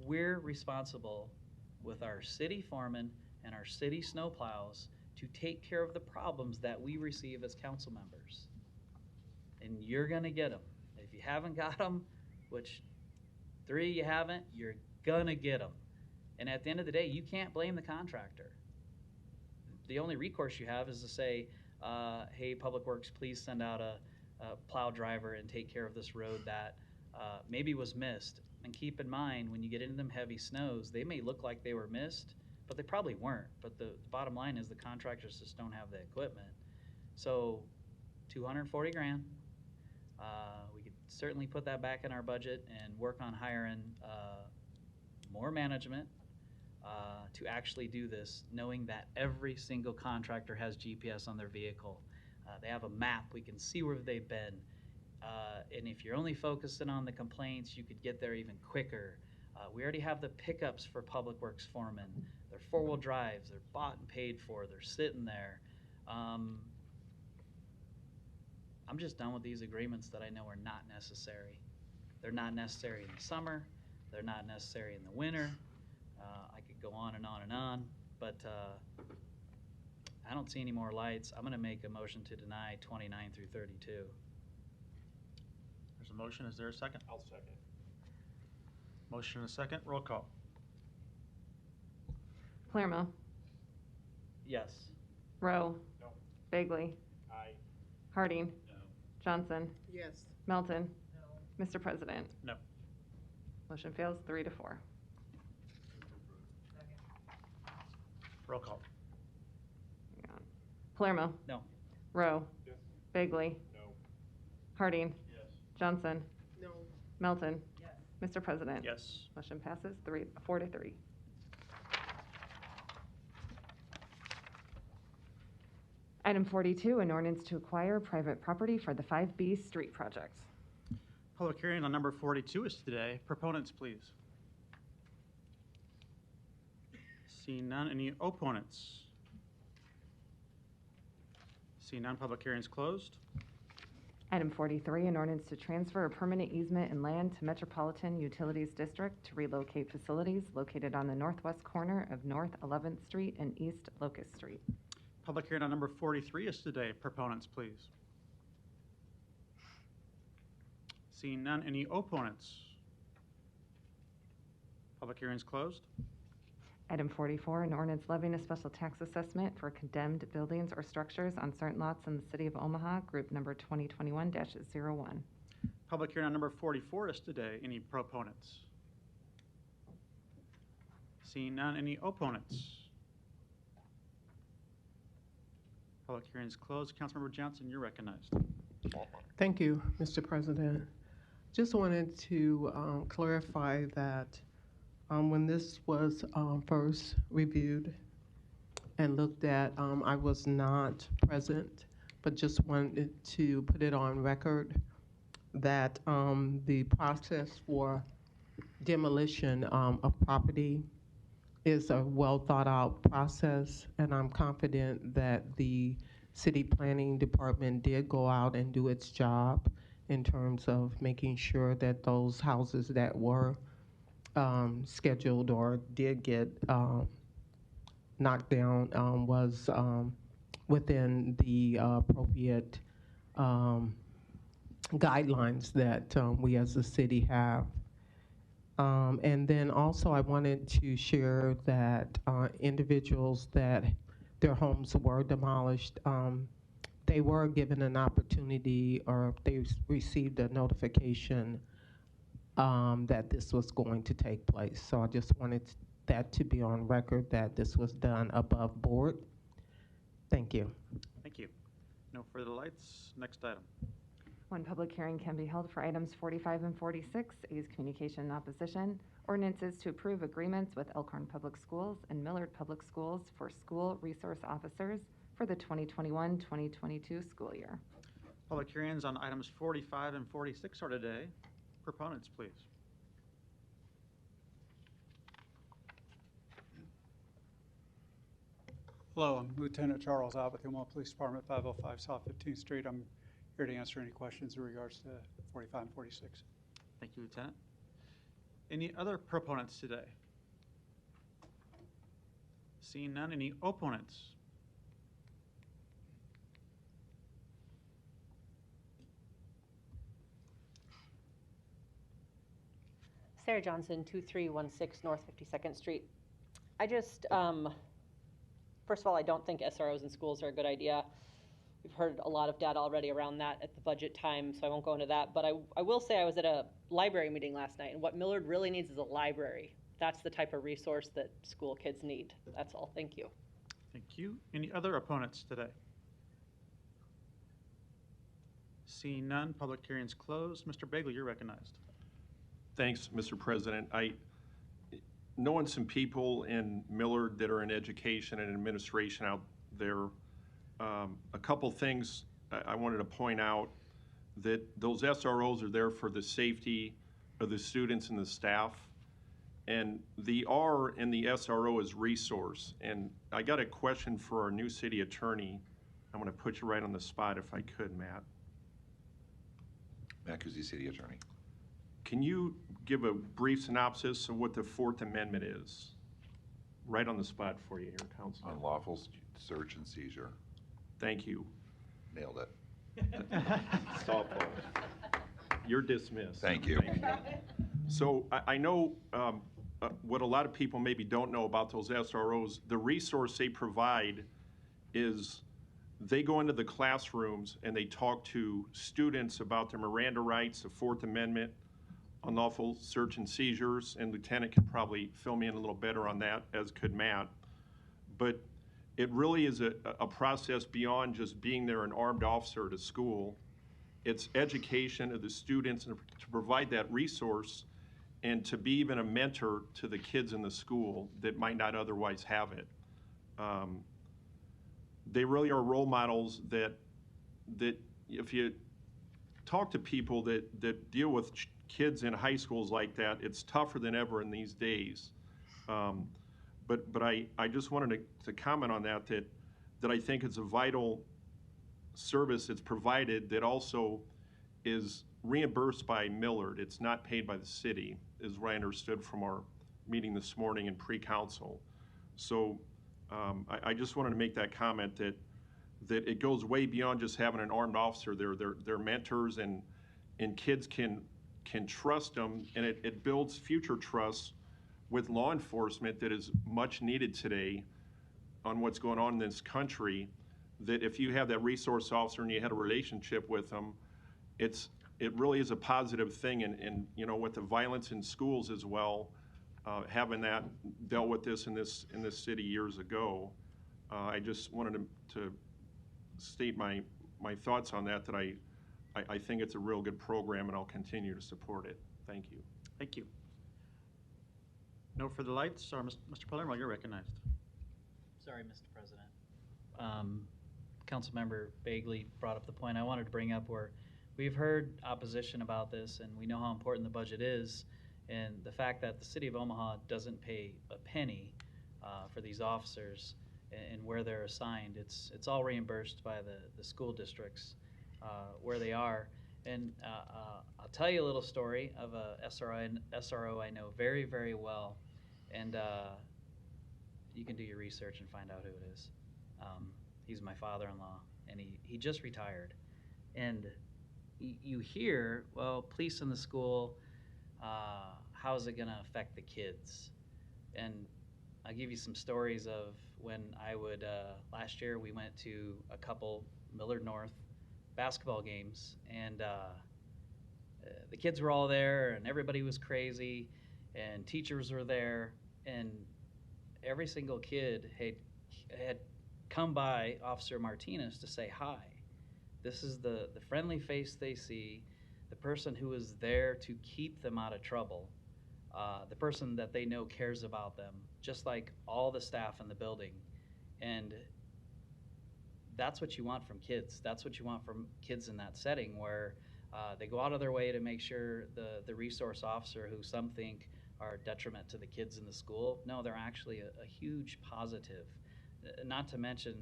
Speaker 20: we're responsible with our city foreman and our city snowplows to take care of the problems that we receive as council members. And you're gonna get them. If you haven't got them, which 3 you haven't, you're gonna get them. And at the end of the day, you can't blame the contractor. The only recourse you have is to say, hey, Public Works, please send out a plow driver and take care of this road that maybe was missed. And keep in mind, when you get into them heavy snows, they may look like they were missed, but they probably weren't. But the bottom line is the contractors just don't have the equipment. So 240 grand. We could certainly put that back in our budget and work on hiring more management to actually do this, knowing that every single contractor has GPS on their vehicle. They have a map. We can see where they've been. And if you're only focusing on the complaints, you could get there even quicker. We already have the pickups for Public Works foremen. They're four-wheel drives. They're bought and paid for. They're sitting there. I'm just done with these agreements that I know are not necessary. They're not necessary in the summer. They're not necessary in the winter. I could go on and on and on, but I don't see any more lights. I'm going to make a motion to deny 29 through 32.
Speaker 2: There's a motion. Is there a second?
Speaker 18: I'll second.
Speaker 2: Motion and a second. Roll call.
Speaker 1: Palermo.
Speaker 20: Yes.
Speaker 1: Rowe.
Speaker 18: No.
Speaker 1: Bagley.
Speaker 18: Aye.
Speaker 1: Harding. Johnson.
Speaker 16: Yes.
Speaker 1: Melton. Mr. President.
Speaker 2: No.
Speaker 1: Motion fails 3 to 4.
Speaker 2: Roll call.
Speaker 1: Hang on. Palermo.
Speaker 20: No.
Speaker 1: Rowe.
Speaker 18: Yes.
Speaker 1: Bagley.
Speaker 18: No.
Speaker 1: Harding.
Speaker 18: Yes.
Speaker 1: Johnson.
Speaker 16: No.
Speaker 1: Melton. Mr. President.
Speaker 2: Yes.
Speaker 1: Motion passes 4 to 3. Item 42, an ordinance to acquire private property for the 5B street projects.
Speaker 2: Public hearing on number 42 is today. Proponents, please. Seeing none, any opponents? Seeing none, public hearing is closed.
Speaker 1: Item 43, an ordinance to transfer a permanent easement and land to Metropolitan Utilities District to relocate facilities located on the northwest corner of North 11th Street and East Locust Street.
Speaker 2: Public hearing on number 43 is today. Proponents, please. Seeing none, any opponents? Public hearing is closed.
Speaker 1: Item 44, an ordinance levying a special tax assessment for condemned buildings or structures on certain lots in the city of Omaha, group number 2021-01.
Speaker 2: Public hearing on number 44 is today. Any proponents? Seeing none, any opponents? Public hearing is closed. Councilmember Johnson, you're recognized.
Speaker 16: Thank you, Mr. President. Just wanted to clarify that when this was first reviewed and looked at, I was not present, but just wanted to put it on record that the process for demolition of property is a well thought out process, and I'm confident that the city planning department did go out and do its job in terms of making sure that those houses that were scheduled or did get knocked down was within the appropriate guidelines that we as a city have. And then also I wanted to share that individuals that their homes were demolished, they were given an opportunity, or they received a notification that this was going to take place. So I just wanted that to be on record, that this was done above board. Thank you.
Speaker 2: Thank you. No further lights. Next item.
Speaker 1: One public hearing can be held for items 45 and 46, A's communication and opposition. Ordinances to approve agreements with Elkhorn Public Schools and Millard Public Schools for school resource officers for the 2021-2022 school year.
Speaker 2: Public hearings on items 45 and 46 are today. Proponents, please.
Speaker 7: Hello, I'm Lieutenant Charles Abbott, the Omaha Police Department, 505 South 15th Street. I'm here to answer any questions in regards to 45 and 46.
Speaker 2: Thank you, Lieutenant. Any other proponents today? Seeing none, any opponents?
Speaker 19: Sarah Johnson, 2316 North 52nd Street. I just, first of all, I don't think SROs in schools are a good idea. We've heard a lot of data already around that at the budget time, so I won't go into that. But I will say I was at a library meeting last night, and what Millard really needs is a library. That's the type of resource that school kids need. That's all. Thank you.
Speaker 2: Thank you. Any other opponents today? Seeing none, public hearing's closed. Mr. Bagley, you're recognized.
Speaker 18: Thanks, Mr. President. Knowing some people in Millard that are in education and administration out there, a couple things I wanted to point out, that those SROs are there for the safety of the students and the staff. And the R in the SRO is resource. And I got a question for our new city attorney. I'm going to put you right on the spot if I could, Matt.
Speaker 6: Mackenzie City Attorney.
Speaker 18: Can you give a brief synopsis of what the Fourth Amendment is? Right on the spot for you here, Counselor.
Speaker 6: Unlawful search and seizure.
Speaker 18: Thank you.
Speaker 6: Nailed it.
Speaker 18: Softball. You're dismissed.
Speaker 6: Thank you.
Speaker 18: So I know what a lot of people maybe don't know about those SROs. The resource they provide is they go into the classrooms and they talk to students about their Miranda rights, the Fourth Amendment, unlawful search and seizures, and Lieutenant can probably fill me in a little better on that, as could Matt. But it really is a process beyond just being there an armed officer at a school. It's education of the students and to provide that resource and to be even a mentor to the kids in the school that might not otherwise have it. They really are role models that if you talk to people that deal with kids in high schools like that, it's tougher than ever in these days. But I just wanted to comment on that I think it's a vital service that's provided that also is reimbursed by Millard. It's not paid by the city, is what I understood from our meeting this morning in pre-council. So I just wanted to make that comment that it goes way beyond just having an armed officer. They're mentors, and kids can trust them, and it builds future trust with law enforcement that is much needed today on what's going on in this country. That if you have that resource officer and you had a relationship with them, it really is a positive thing. And you know, with the violence in schools as well, having that dealt with this in this city years ago, I just wanted to state my thoughts on that. That I think it's a real good program, and I'll continue to support it. Thank you.
Speaker 22: Thank you. No further lights, or Mr. Palermo, you're recognized.
Speaker 20: Sorry, Mr. President. Councilmember Bagley brought up the point I wanted to bring up, where we've heard opposition about this, and we know how important the budget is, and the fact that the city of Omaha doesn't pay a penny for these officers and where they're assigned. It's all reimbursed by the school districts where they are. And I'll tell you a little story of a SRO I know very, very well, and you can do your research and find out who it is. He's my father-in-law, and he just retired. And you hear, well, police in the school, how is it going to affect the kids? And I'll give you some stories of when I would, last year we went to a couple Millard North basketball games, and the kids were all there, and everybody was crazy, and teachers were there, and every single kid had come by Officer Martinez to say hi. This is the friendly face they see, the person who is there to keep them out of trouble, the person that they know cares about them, just like all the staff in the building. And that's what you want from kids. That's what you want from kids in that setting, where they go out of their way to make sure the resource officer, who some think are a detriment to the kids in the school, no, they're actually a huge positive. Not to mention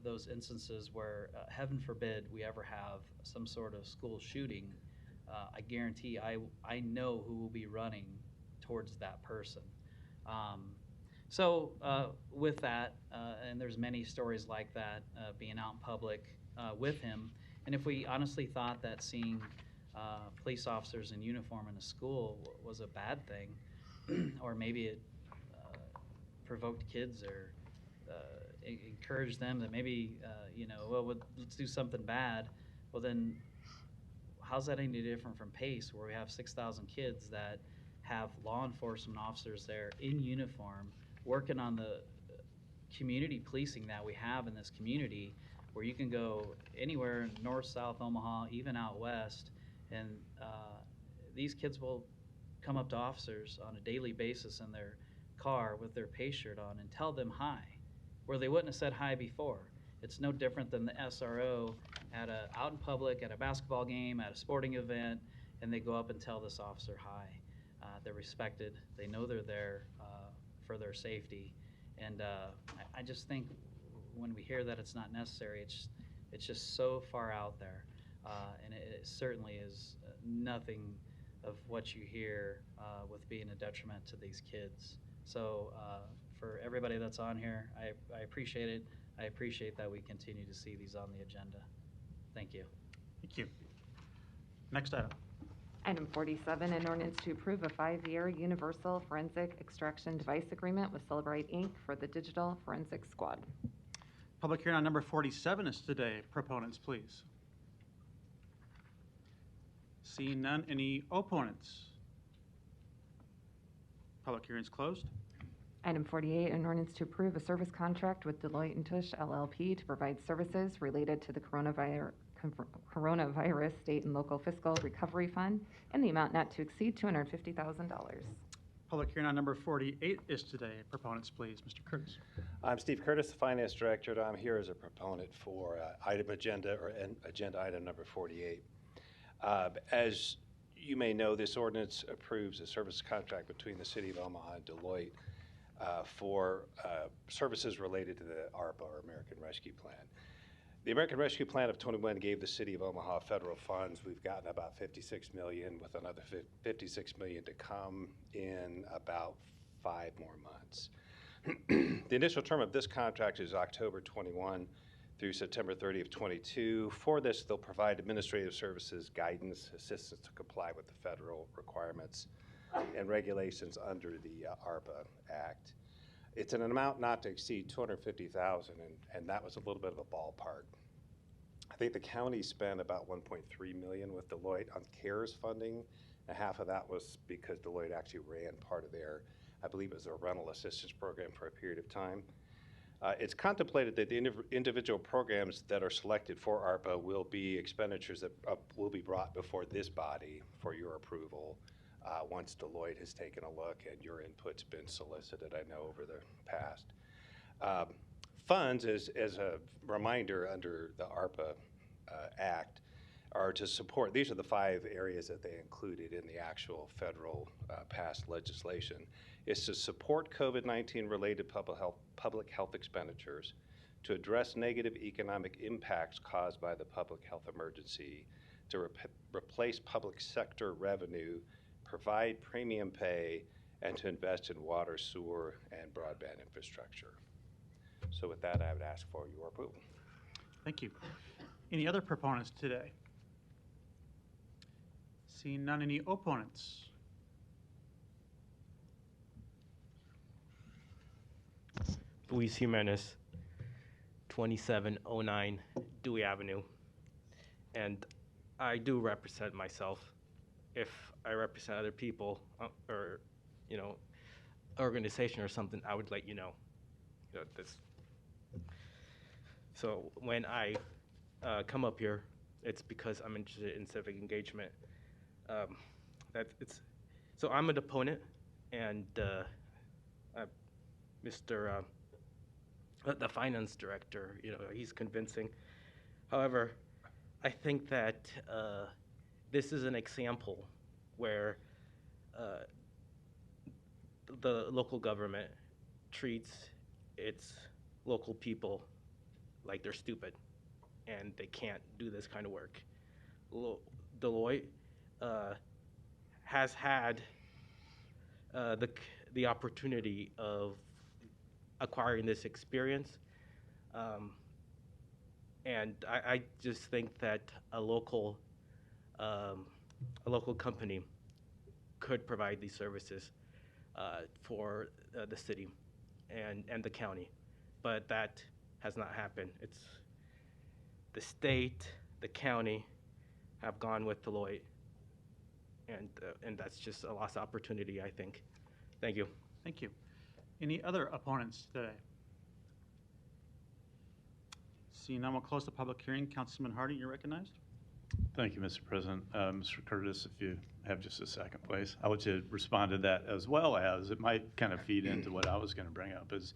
Speaker 20: those instances where, heaven forbid, we ever have some sort of school shooting. I guarantee I know who will be running towards that person. So with that, and there's many stories like that, being out in public with him, and if we honestly thought that seeing police officers in uniform in a school was a bad thing, or maybe it provoked kids or encouraged them that maybe, well, let's do something bad, well then, how's that any different from PACE, where we have 6,000 kids that have law enforcement officers there in uniform working on the community policing that we have in this community, where you can go anywhere in north, south Omaha, even out west, and these kids will come up to officers on a daily basis in their car with their PACE shirt on and tell them hi, where they wouldn't have said hi before. It's no different than the SRO out in public, at a basketball game, at a sporting event, and they go up and tell this officer hi. They're respected. They know they're there for their safety. And I just think when we hear that it's not necessary, it's just so far out there. And it certainly is nothing of what you hear with being a detriment to these kids. So for everybody that's on here, I appreciate it. I appreciate that we continue to see these on the agenda. Thank you.
Speaker 2: Thank you. Next item.
Speaker 1: Item 47, an ordinance to approve a 5-year universal forensic extraction device agreement with Celebrate Inc. for the Digital Forensic Squad.
Speaker 2: Public hearing on number 47 is today. Proponents, please. Seeing none, any opponents? Public hearing is closed.
Speaker 1: Item 48, an ordinance to approve a service contract with Deloitte & Touche LLP to provide services related to the coronavirus state and local fiscal recovery fund in the amount not to exceed $250,000.
Speaker 2: Public hearing on number 48 is today. Proponents, please. Mr. Curtis.
Speaker 5: I'm Steve Curtis, the Finance Director, and I'm here as a proponent for agenda item number 48. As you may know, this ordinance approves a service contract between the City of Omaha and Deloitte for services related to the ARPA, or American Rescue Plan. The American Rescue Plan of 21 gave the City of Omaha federal funds. We've gotten about $56 million, with another $56 million to come in about 5 more months. The initial term of this contract is October 21 through September 30 of 22. For this, they'll provide administrative services, guidance, assistance to comply with the federal requirements and regulations under the ARPA Act. It's an amount not to exceed $250,000, and that was a little bit of a ballpark. I think the county spent about $1.3 million with Deloitte on CARES funding, and half of that was because Deloitte actually ran part of their, I believe it was a rental assistance program for a period of time. It's contemplated that the individual programs that are selected for ARPA will be expenditures that will be brought before this body for your approval once Deloitte has taken a look and your input's been solicited, I know, over the past. Funds, as a reminder under the ARPA Act, are to support, these are the 5 areas that they included in the actual federal passed legislation, is to support COVID-19 related public health expenditures, to address negative economic impacts caused by the public health emergency, to replace public sector revenue, provide premium pay, and to invest in water, sewer, and broadband infrastructure. So with that, I would ask for your approval.
Speaker 2: Thank you. Any other proponents today? Seeing none, any opponents?
Speaker 8: Luis Jimenez, 2709 Dewey Avenue. And I do represent myself. If I represent other people or, organization or something, I would let you know. So when I come up here, it's because I'm interested in civic engagement. So I'm an opponent, and Mr. The finance director, he's convincing. However, I think that this is an example where the local government treats its local people like they're stupid and they can't do this kind of work. Deloitte has had the opportunity of acquiring this experience, and I just think that a local company could provide these services for the city and the county, but that has not happened. It's the state, the county have gone with Deloitte, and that's just a lost opportunity, I think. Thank you.
Speaker 2: Thank you. Any other opponents today? Seeing none, we'll close the public hearing. Councilman Hardy, you're recognized.
Speaker 4: Thank you, Mr. President. Mr. Curtis, if you have just a second, please. I want you to respond to that, as well as it might kind of feed into what I was going to bring up. Is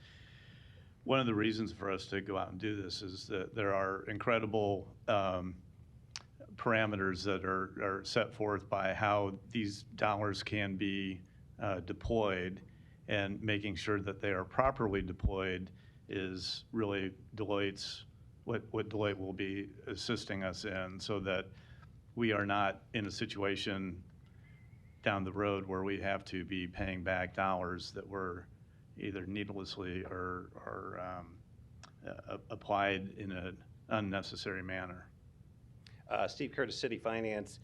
Speaker 4: one of the reasons for us to go out and do this is that there are incredible parameters that are set forth by how these dollars can be deployed, and making sure that they are properly deployed is really Deloitte's what Deloitte will be assisting us in, so that we are not in a situation down the road where we have to be paying back dollars that were either needlessly or applied in an unnecessary manner.
Speaker 5: Steve Curtis, City Finance.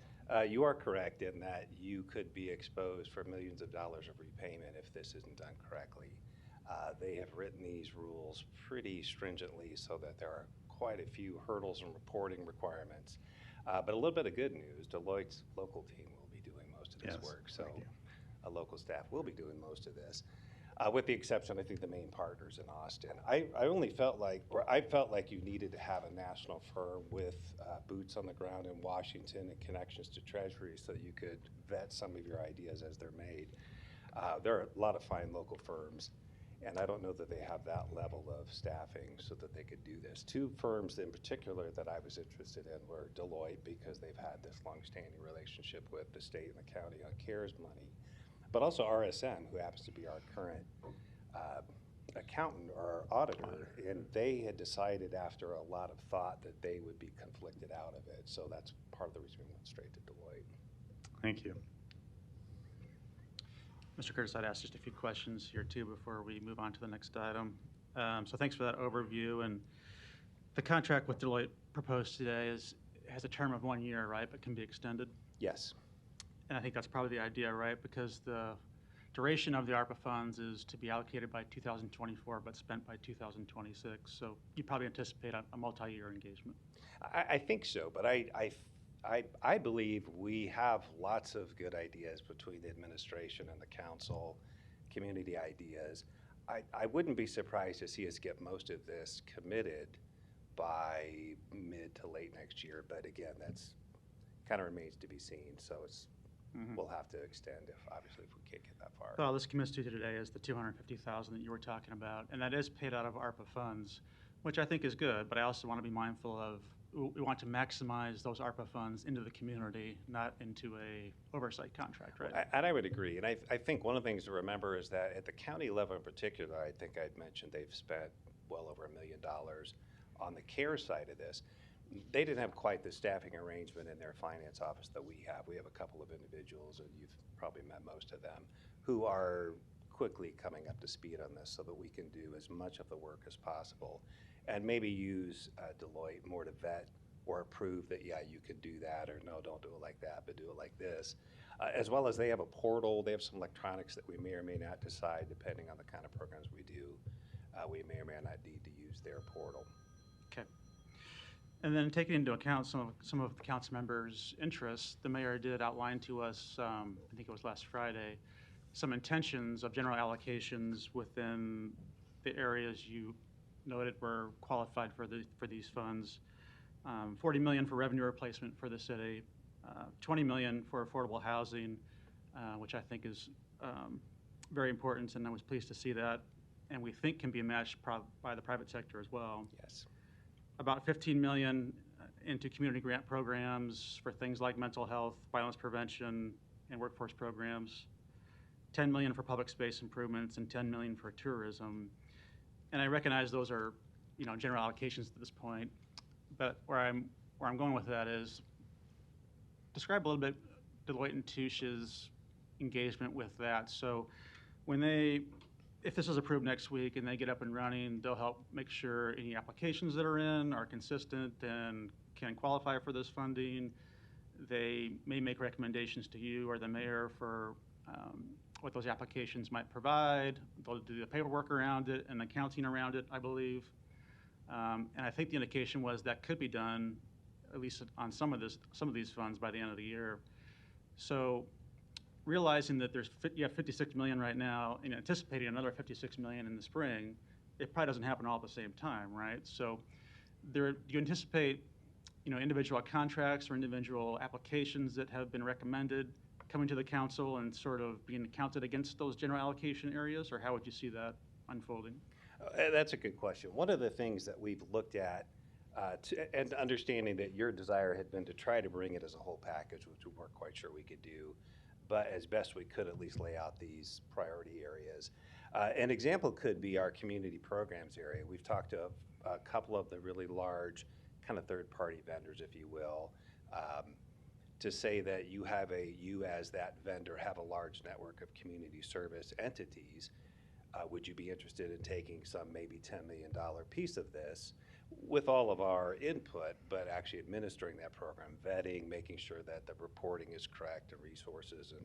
Speaker 5: You are correct in that you could be exposed for millions of dollars of repayment if this isn't done correctly. They have written these rules pretty stringently so that there are quite a few hurdles and reporting requirements. But a little bit of good news, Deloitte's local team will be doing most of this work. So a local staff will be doing most of this. With the exception, I think, the main partners in Austin. I felt like you needed to have a national firm with boots on the ground in Washington and connections to Treasury so that you could vet some of your ideas as they're made. There are a lot of fine local firms, and I don't know that they have that level of staffing so that they could do this. Two firms in particular that I was interested in were Deloitte, because they've had this longstanding relationship with the state and the county on CARES money, but also RSM, who happens to be our current accountant or auditor, and they had decided after a lot of thought that they would be conflicted out of it. So that's part of the reason we went straight to Deloitte.
Speaker 4: Thank you.
Speaker 2: Mr. Curtis, I'd ask just a few questions here too before we move on to the next item. So thanks for that overview. And the contract with Deloitte proposed today has a term of 1 year, right, but can be extended?
Speaker 5: Yes.
Speaker 2: And I think that's probably the idea, right? Because the duration of the ARPA funds is to be allocated by 2024, but spent by 2026. So you probably anticipate a multi-year engagement.
Speaker 5: I think so, but I believe we have lots of good ideas between the administration and the council, community ideas. I wouldn't be surprised to see us get most of this committed by mid to late next year, but again, that's kind of remains to be seen. So it's we'll have to extend if we can't get that far.
Speaker 2: Well, this commits to today is the $250,000 that you were talking about, and that is paid out of ARPA funds, which I think is good. But I also want to be mindful of we want to maximize those ARPA funds into the community, not into a oversight contract, right?
Speaker 5: And I would agree. And I think one of the things to remember is that at the county level in particular, I think I'd mentioned they've spent well over $1 million on the CARES side of this. They didn't have quite the staffing arrangement in their finance office that we have. We have a couple of individuals, and you've probably met most of them, who are quickly coming up to speed on this so that we can do as much of the work as possible and maybe use Deloitte more to vet or approve that, yeah, you could do that, or no, don't do it like that, but do it like this. As well as they have a portal, they have some electronics that we may or may not decide, depending on the kind of programs we do, we may or may not need to use their portal.
Speaker 2: Okay. And then taking into account some of the council members' interests, the mayor did outline to us, I think it was last Friday, some intentions of general allocations within the areas you noted were qualified for these funds. $40 million for revenue replacement for the city, $20 million for affordable housing, which I think is very important, and I was pleased to see that, and we think can be matched by the private sector as well.
Speaker 5: Yes.
Speaker 2: About $15 million into community grant programs for things like mental health, violence prevention, and workforce programs. $10 million for public space improvements and $10 million for tourism. And I recognize those are, general allocations at this point. But where I'm going with that is describe a little bit Deloitte and Touche's engagement with that. So if this is approved next week and they get up and running, they'll help make sure any applications that are in are consistent and can qualify for this funding. They may make recommendations to you or the mayor for what those applications might provide. They'll do the paperwork around it and accounting around it, I believe. And I think the indication was that could be done, at least on some of these funds, by the end of the year. So realizing that you have $56 million right now and anticipating another $56 million in the spring, it probably doesn't happen all at the same time, right? So do you anticipate individual contracts or individual applications that have been recommended coming to the council and sort of being counted against those general allocation areas, or how would you see that unfolding?
Speaker 5: That's a good question. One of the things that we've looked at, and understanding that your desire had been to try to bring it as a whole package, which we weren't quite sure we could do, but as best we could at least lay out these priority areas. An example could be our community programs area. We've talked to a couple of the really large kind of third-party vendors, if you will, to say that you as that vendor have a large network of community service entities. Would you be interested in taking some maybe $10 million piece of this with all of our input, but actually administering that program, vetting, making sure that the reporting is correct and resources and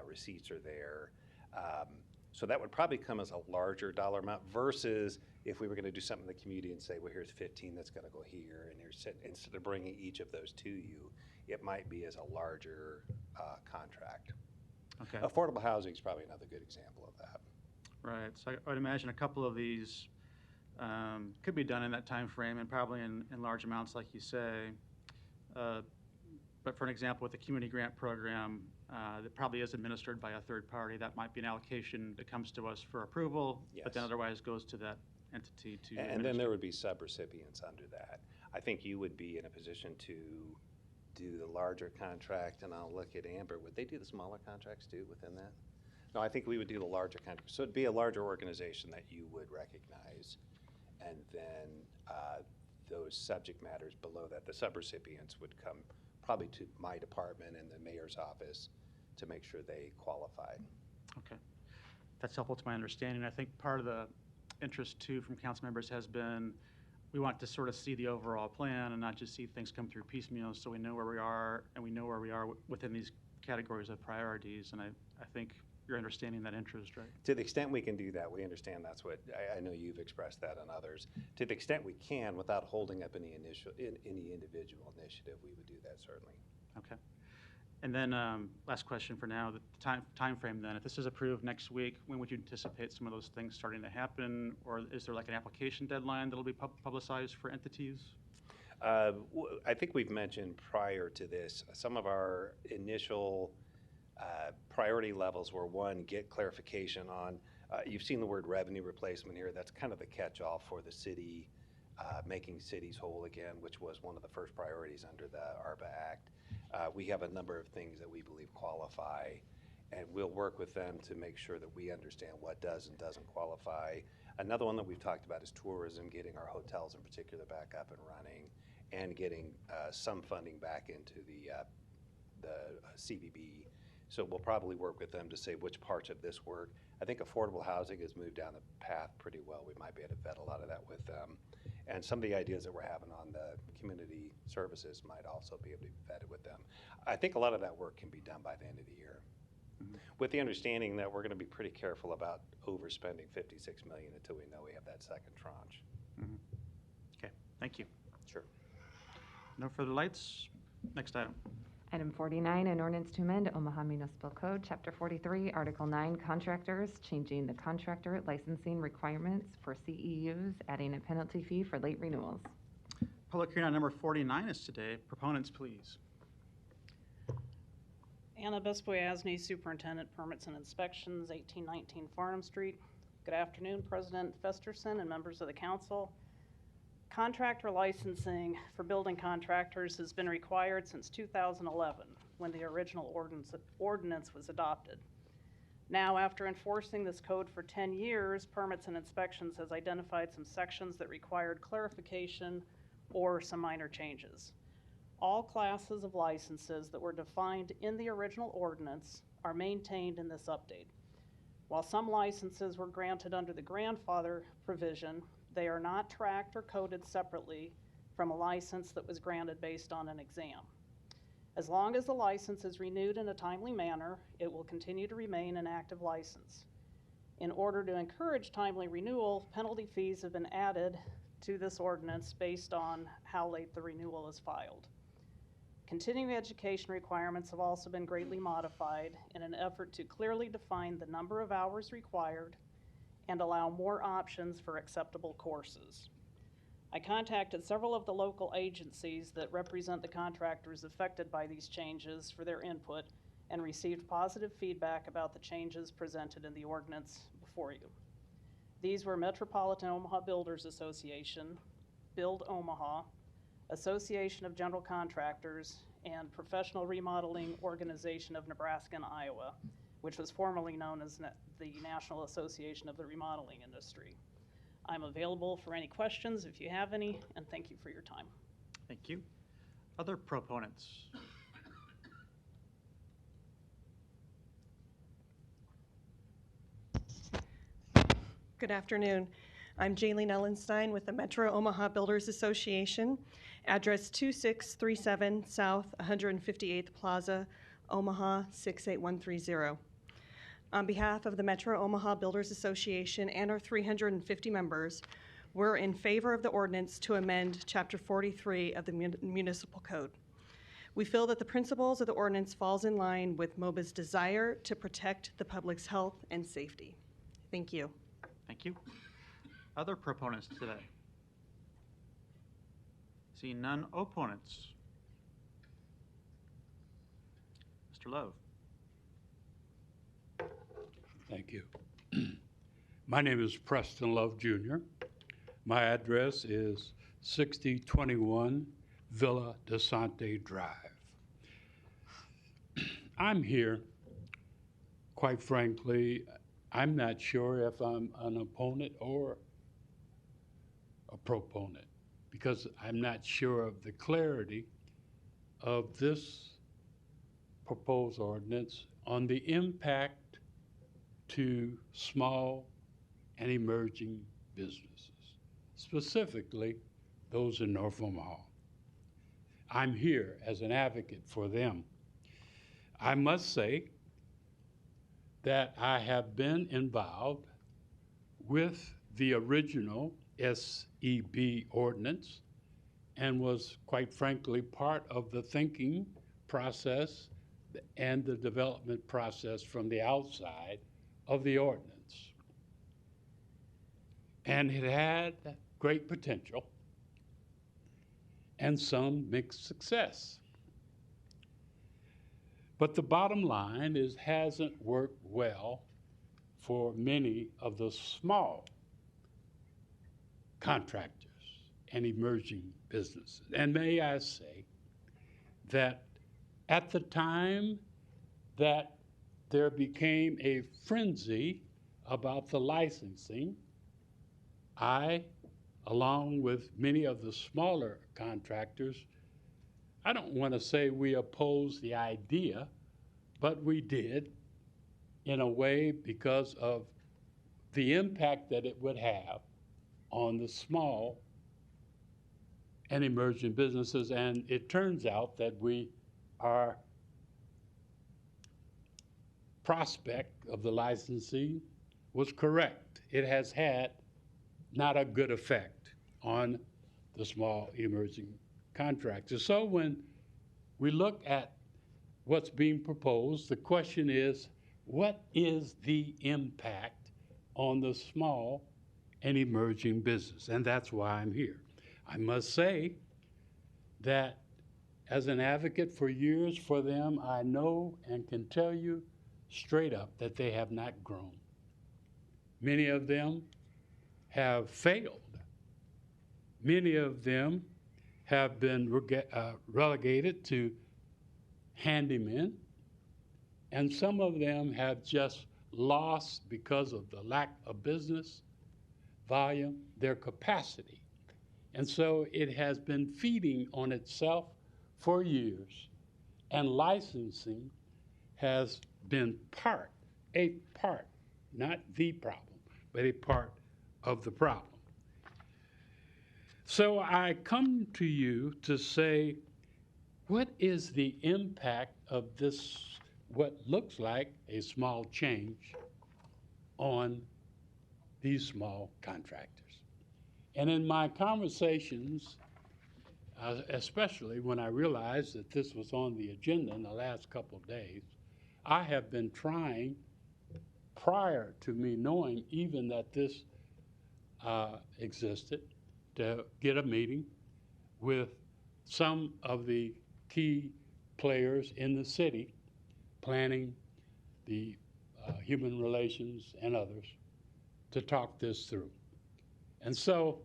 Speaker 5: receipts are there. So that would probably come as a larger dollar amount versus if we were going to do something in the community and say, well, here's 15 that's going to go here, and instead of bringing each of those to you, it might be as a larger contract.
Speaker 2: Okay.
Speaker 5: Affordable housing is probably another good example of that.
Speaker 2: Right. So I would imagine a couple of these could be done in that time frame and probably in large amounts, like you say. But for an example, with the community grant program, that probably is administered by a third party, that might be an allocation that comes to us for approval, but then
Speaker 5: Yes.
Speaker 2: otherwise goes to that entity to
Speaker 5: And then
Speaker 2: administer.
Speaker 5: there would be subrecipients under that. I think you would be in a position to do the larger contract, and I'll look at Amber. Would they do the smaller contracts too within that? No, I think we would do the larger contract. So it'd be a larger organization that you would recognize, and then those subject matters below that, the subrecipients would come probably to my department and the mayor's office to make sure they qualified.
Speaker 2: Okay. That's helpful to my understanding. I think part of the interest too from council members has been we want to sort of see the overall plan and not just see things come through piecemeal, so we know where we are and we know where we are within these categories of priorities. And I think you're understanding that interest, right?
Speaker 5: To the extent we can do that, we understand that's what, I know you've expressed that and others. To the extent we can, without holding up any individual initiative, we would do that certainly.
Speaker 2: Okay. And then last question for now, the time frame then. If this is approved next week, when would you anticipate some of those things starting to happen? Or is there like an application deadline that'll be publicized for entities?
Speaker 5: I think we've mentioned prior to this, some of our initial priority levels were, one, get clarification on, you've seen the word revenue replacement here. That's kind of the catch-all for the city, making cities whole again, which was one of the first priorities under the ARPA Act. We have a number of things that we believe qualify, and we'll work with them to make sure that we understand what does and doesn't qualify. Another one that we've talked about is tourism, getting our hotels in particular back up and running, and getting some funding back into the CBB. So we'll probably work with them to say which parts of this work. I think affordable housing has moved down the path pretty well. We might be able to vet a lot of that with them. And some of the ideas that we're having on the community services might also be able to be vetted with them. I think a lot of that work can be done by the end of the year, with the understanding that we're going to be pretty careful about overspending $56 million until we know we have that second tranche.
Speaker 2: Okay, thank you.
Speaker 5: Sure.
Speaker 2: No further lights. Next item.
Speaker 1: Item 49, an ordinance to amend Omaha Municipal Code, Chapter 43, Article 9, Contractors, changing the contractor licensing requirements for CEUs, adding a penalty fee for late renewals.
Speaker 2: Public hearing on number 49 is today. Proponents, please.
Speaker 9: Anna Bespoyasny, Superintendent, Permits and Inspections, 1819 Farnham Street. Good afternoon, President Festerson and members of the council. Contractor licensing for building contractors has been required since 2011, when the original ordinance was adopted. Now, after enforcing this code for 10 years, Permits and Inspections has identified some sections that required clarification or some minor changes. All classes of licenses that were defined in the original ordinance are maintained in this update. While some licenses were granted under the grandfather provision, they are not tracked or coded separately from a license that was granted based on an exam. As long as the license is renewed in a timely manner, it will continue to remain an active license. In order to encourage timely renewal, penalty fees have been added to this ordinance based on how late the renewal is filed. Continuing education requirements have also been greatly modified in an effort to clearly define the number of hours required and allow more options for acceptable courses. I contacted several of the local agencies that represent the contractors affected by these changes for their input and received positive feedback about the changes presented in the ordinance before you. These were Metropolitan Omaha Builders Association, Build Omaha, Association of General Contractors, and Professional Remodeling Organization of Nebraska and Iowa, which was formerly known as the National Association of the Remodeling Industry. I'm available for any questions if you have any, and thank you for your time.
Speaker 22: Thank you. Other proponents?
Speaker 12: Good afternoon. I'm Jaylene Ellenstein with the Metro Omaha Builders Association, address 2637 South 158th Plaza, Omaha 68130. On behalf of the Metro Omaha Builders Association and our 350 members, we're in favor of the ordinance to amend Chapter 43 of the Municipal Code. We feel that the principles of the ordinance falls in line with MOBA's desire to protect the public's health and safety. Thank you.
Speaker 22: Thank you. Other proponents today? Seeing none opponents. Mr. Love.
Speaker 13: Thank you. My name is Preston Love Jr. My address is 6021 Villa DeSante Drive. I'm here, quite frankly, I'm not sure if I'm an opponent or a proponent, because I'm not sure of the clarity of this proposed ordinance on the impact to small and emerging businesses, specifically those in North Omaha. I'm here as an advocate for them. I must say that I have been involved with the original SEB ordinance and was, quite frankly, part of the thinking process and the development process from the outside of the ordinance. And it had great potential and some mixed success. But the bottom line is hasn't worked well for many of the small contractors and emerging businesses. And may I say that at the time that there became a frenzy about the licensing, I, along with many of the smaller contractors, I don't want to say we opposed the idea, but we did in a way because of the impact that it would have on the small and emerging businesses. And it turns out that our prospect of the licensing was correct. It has had not a good effect on the small emerging contractors. So when we look at what's being proposed, the question is, what is the impact on the small and emerging business? And that's why I'm here. I must say that as an advocate for years for them, I know and can tell you straight up that they have not grown. Many of them have failed. Many of them have been relegated to handymen, and some of them have just lost, because of the lack of business volume, their capacity. And so it has been feeding on itself for years, and licensing has been a part, not the problem, but a part of the problem. So I come to you to say, what is the impact of this, what looks like a small change, on these small contractors? And in my conversations, especially when I realized that this was on the agenda in the last couple of days, I have been trying, prior to me knowing even that this existed, to get a meeting with some of the key players in the city, planning, the human relations, and others, to talk this through. And so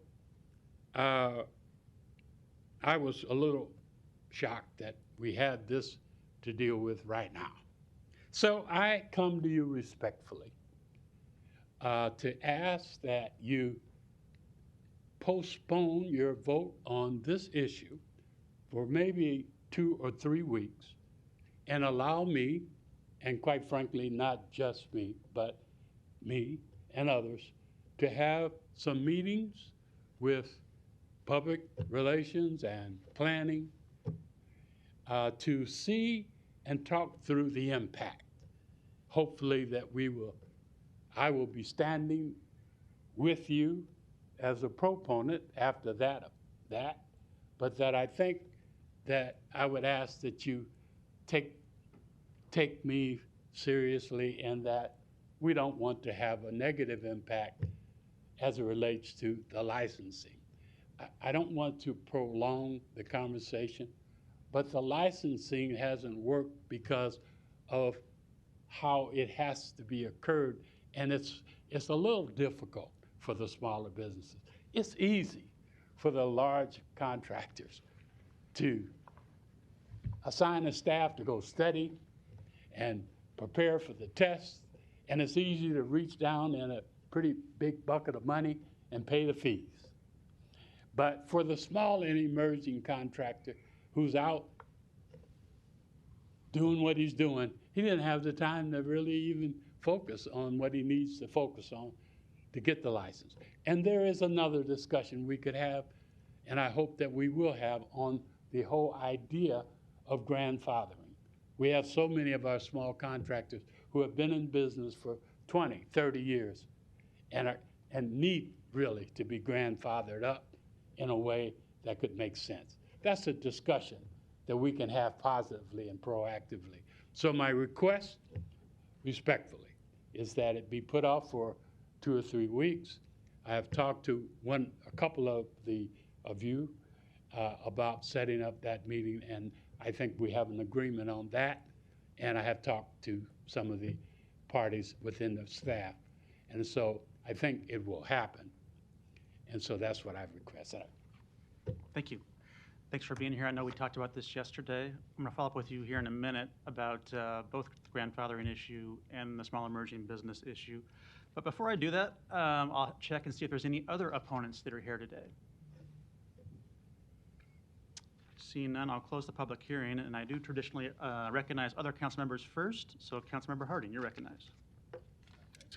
Speaker 13: I was a little shocked that we had this to deal with right now. So I come to you respectfully to ask that you postpone your vote on this issue for maybe 2 or 3 weeks and allow me, and quite frankly, not just me, but me and others, to have some meetings with public relations and planning to see and talk through the impact. Hopefully that I will be standing with you as a proponent after that, but that I think that I would ask that you take me seriously and that we don't want to have a negative impact as it relates to the licensing. I don't want to prolong the conversation, but the licensing hasn't worked because of how it has to be occurred, and it's a little difficult for the smaller businesses. It's easy for the large contractors to assign a staff to go study and prepare for the tests, and it's easy to reach down in a pretty big bucket of money and pay the fees. But for the small and emerging contractor who's out doing what he's doing, he didn't have the time to really even focus on what he needs to focus on to get the license. And there is another discussion we could have, and I hope that we will have, on the whole idea of grandfathering. We have so many of our small contractors who have been in business for 20, 30 years and need really to be grandfathered up in a way that could make sense. That's a discussion that we can have positively and proactively. So my request, respectfully, is that it be put off for 2 or 3 weeks. I have talked to a couple of you about setting up that meeting, and I think we have an agreement on that. And I have talked to some of the parties within the staff. And so I think it will happen. And so that's what I've requested.
Speaker 2: Thank you. Thanks for being here. I know we talked about this yesterday. I'm going to follow up with you here in a minute about both the grandfathering issue and the small emerging business issue. But before I do that, I'll check and see if there's any other opponents that are here today. Seeing none, I'll close the public hearing, and I do traditionally recognize other council members first. So Councilmember Harding, you're recognized.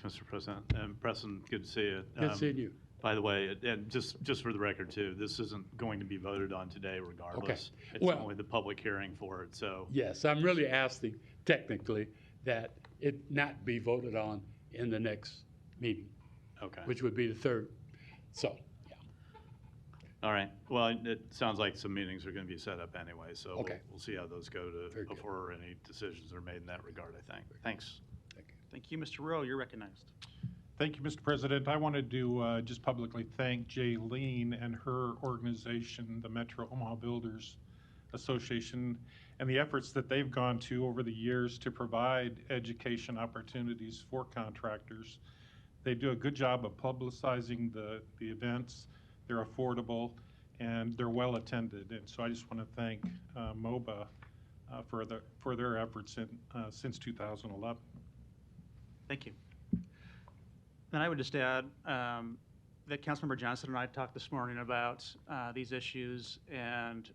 Speaker 4: Thanks, Mr. President. And Preston, good to see you.
Speaker 13: Good seeing you.
Speaker 4: By the way, and just for the record too, this isn't going to be voted on today regardless.
Speaker 13: Okay.
Speaker 4: It's
Speaker 13: Well,
Speaker 4: only the public hearing for it, so.
Speaker 13: Yes, I'm really asking technically that it not be voted on in the next meeting.
Speaker 4: Okay.
Speaker 13: Which would be the 3rd. So, yeah.
Speaker 4: All right. Well, it sounds like some meetings are going to be set up anyway, so
Speaker 13: Okay.
Speaker 4: we'll see how those go
Speaker 13: Very good.
Speaker 4: before any decisions are made in that regard, I think. Thanks.
Speaker 2: Thank you, Mr. Rowe. You're recognized.
Speaker 14: Thank you, Mr. President. I wanted to just publicly thank Jaylene and her organization, the Metro Omaha Builders Association, and the efforts that they've gone to over the years to provide education opportunities for contractors. They do a good job of publicizing the events. They're affordable and they're well attended. And so I just want to thank MOBA for their efforts since 2011.
Speaker 2: Thank you. And I would just add that Councilmember Johnson and I talked this morning about these issues, and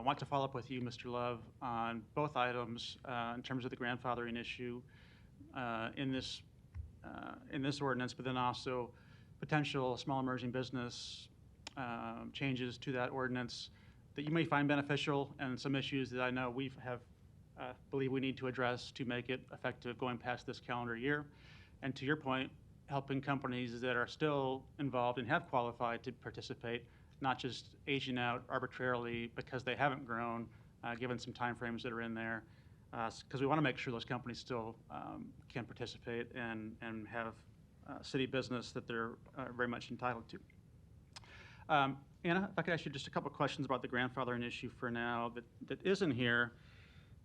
Speaker 2: want to follow up with you, Mr. Love, on both items in terms of the grandfathering issue in this ordinance, but then also potential small emerging business changes to that ordinance that you may find beneficial, and some issues that I know we believe we need to address to make it effective going past this calendar year. And to your point, helping companies that are still involved and have qualified to participate, not just aging out arbitrarily because they haven't grown, given some timeframes that are in there, because we want to make sure those companies still can participate and have city business that they're very much entitled to. Anna, if I could ask you just a couple questions about the grandfathering issue for now that isn't here.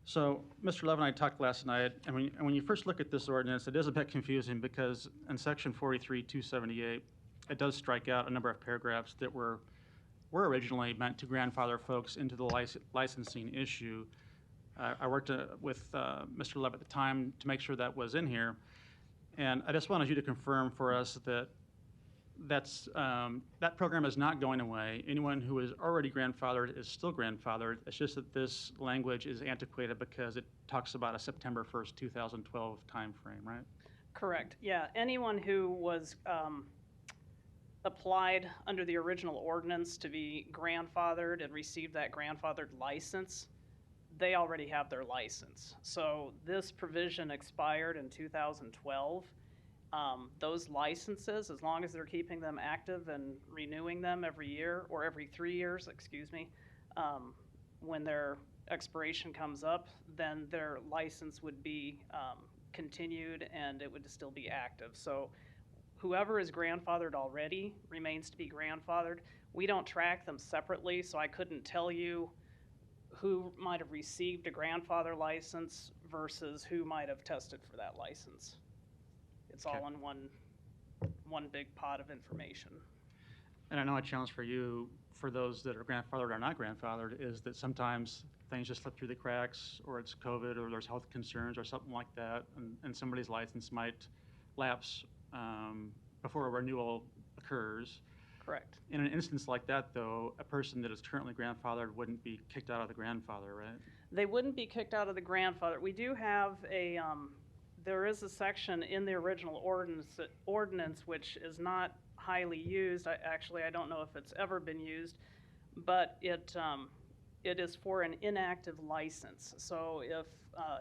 Speaker 2: So Mr. Love and I talked last night, and when you first look at this ordinance, it is a bit confusing because in section 43-278, it does strike out a number of paragraphs that were originally meant to grandfather folks into the licensing issue. I worked with Mr. Love at the time to make sure that was in here, and I just wanted you to confirm for us that that program is not going away. Anyone who is already grandfathered is still grandfathered. It's just that this language is antiquated because it talks about a September 1st, 2012 timeframe, right?
Speaker 9: Correct. Yeah, anyone who was applied under the original ordinance to be grandfathered and received that grandfathered license, they already have their license. So this provision expired in 2012. Those licenses, as long as they're keeping them active and renewing them every year, or every 3 years, excuse me, when their expiration comes up, then their license would be continued and it would still be active. So whoever is grandfathered already remains to be grandfathered. We don't track them separately, so I couldn't tell you who might have received a grandfather license versus who might have tested for that license. It's all in one big pot of information.
Speaker 2: And I know a challenge for you, for those that are grandfathered or not grandfathered, is that sometimes things just slip through the cracks, or it's COVID, or there's health concerns, or something like that, and somebody's license might lapse before a renewal occurs.
Speaker 9: Correct.
Speaker 2: In an instance like that, though, a person that is currently grandfathered wouldn't be kicked out of the grandfather, right?
Speaker 9: They wouldn't be kicked out of the grandfather. We do have a, there is a section in the original ordinance which is not highly used. I don't know if it's ever been used, but it is for an inactive license. So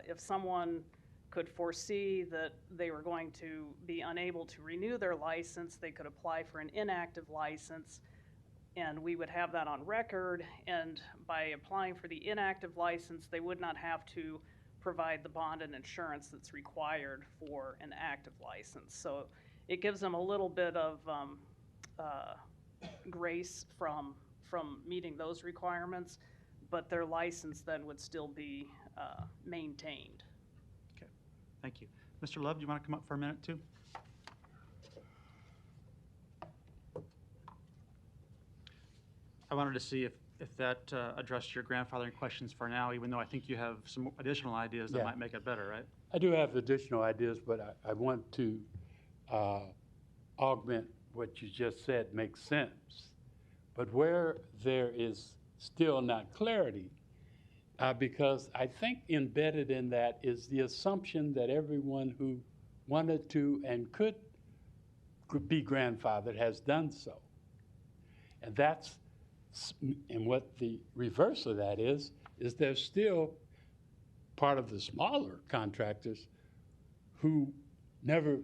Speaker 9: if someone could foresee that they were going to be unable to renew their license, they could apply for an inactive license, and we would have that on record. And by applying for the inactive license, they would not have to provide the bond and insurance that's required for an active license. So it gives them a little bit of grace from meeting those requirements, but their license then would still be maintained.
Speaker 2: Okay, thank you. Mr. Love, do you want to come up for a minute too? I wanted to see if that addressed your grandfathering questions for now, even though I think you have some additional ideas that might make it better, right?
Speaker 13: I do have additional ideas, but I want to augment what you just said. Makes sense. But where there is still not clarity, because I think embedded in that is the assumption that everyone who wanted to and could be grandfathered has done so. And that's, and what the reverse of that is there's still part of the smaller contractors who never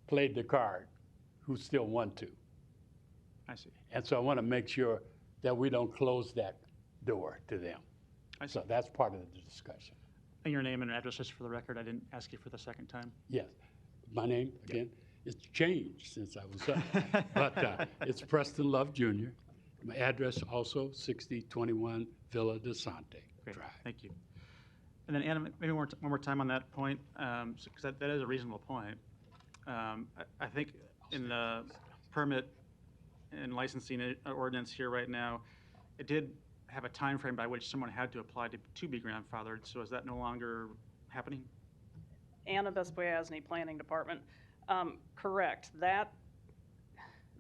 Speaker 13: played the card, who still want to.
Speaker 2: I see.
Speaker 13: And so I want to make sure that we don't close that door to them. So that's part of the discussion.
Speaker 2: And your name and address, just for the record, I didn't ask you for the second time.
Speaker 13: Yes. My name, again, it's changed since I was up. But it's Preston Love Jr. My address also 6021 Villa de Sante Drive.
Speaker 2: Thank you. And then Anna, maybe one more time on that point, because that is a reasonable point. I think in the permit and licensing ordinance here right now, it did have a time frame by which someone had to apply to be grandfathered. So is that no longer happening?
Speaker 9: Anna Vespoyasny, Planning Department. Correct.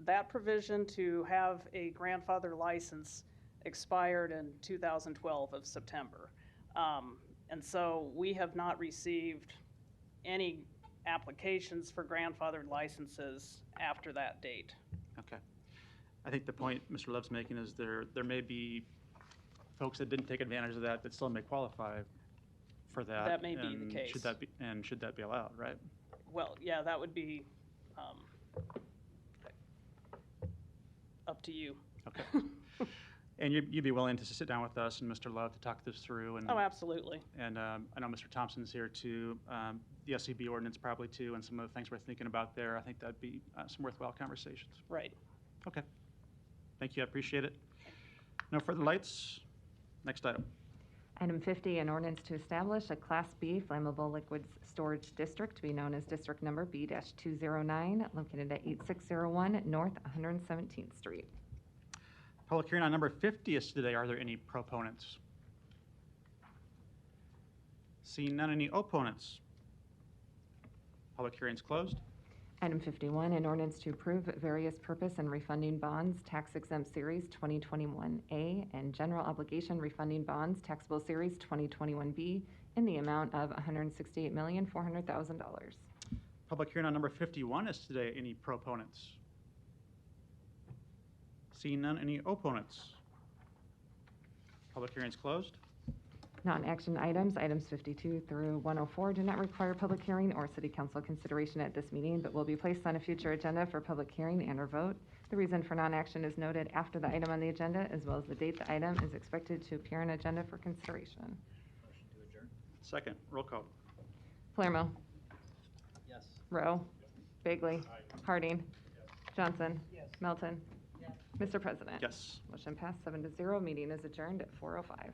Speaker 9: That provision to have a grandfather license expired in 2012 of September. And so we have not received any applications for grandfathered licenses after that date.
Speaker 2: Okay. I think the point Mr. Love's making is there may be folks that didn't take advantage of that still may qualify for that.
Speaker 9: That may be the case.
Speaker 2: Should that be allowed, right?
Speaker 9: Well, yeah, that would be up to you.
Speaker 2: Okay. And you'd be willing to sit down with us and Mr. Love to talk this through? And,
Speaker 9: oh, absolutely.
Speaker 2: And I know Mr. Thompson's here too, the SCB ordinance probably too, and some of the things we're thinking about there. I think that'd be some worthwhile conversations.
Speaker 9: Right.
Speaker 2: Okay. Thank you. I appreciate it. No further lights. Next item.
Speaker 1: Item 50, an ordinance to establish a Class B flammable liquids storage district to be known as District Number B-209, located at 8601 North 117th Street.
Speaker 2: Public hearing on number 50 is today. Are there any proponents? Seeing none, any opponents? Public hearing is closed.
Speaker 1: Item 51, an ordinance to approve various purpose and refunding bonds, tax exempt series 2021A, and general obligation refunding bonds, taxable series 2021B, in the amount of $168,400,000.
Speaker 2: Public hearing on number 51 is today. Any proponents? Seeing none, any opponents? Public hearing is closed.
Speaker 1: Non-action items, items 52 through 104, do not require public hearing or city council consideration at this meeting, but will be placed on a future agenda for public hearing and or vote. The reason for non-action is noted after the item on the agenda, as well as the date the item is expected to appear on agenda for consideration.
Speaker 20: Motion to adjourn?
Speaker 2: Second, roll call.
Speaker 1: Palermo.
Speaker 20: Yes.
Speaker 1: Rowe. Bagley. Harding. Johnson. Melton. Mr. President.
Speaker 2: Yes.
Speaker 1: Motion passed 7-0. Meeting is adjourned at 4:05.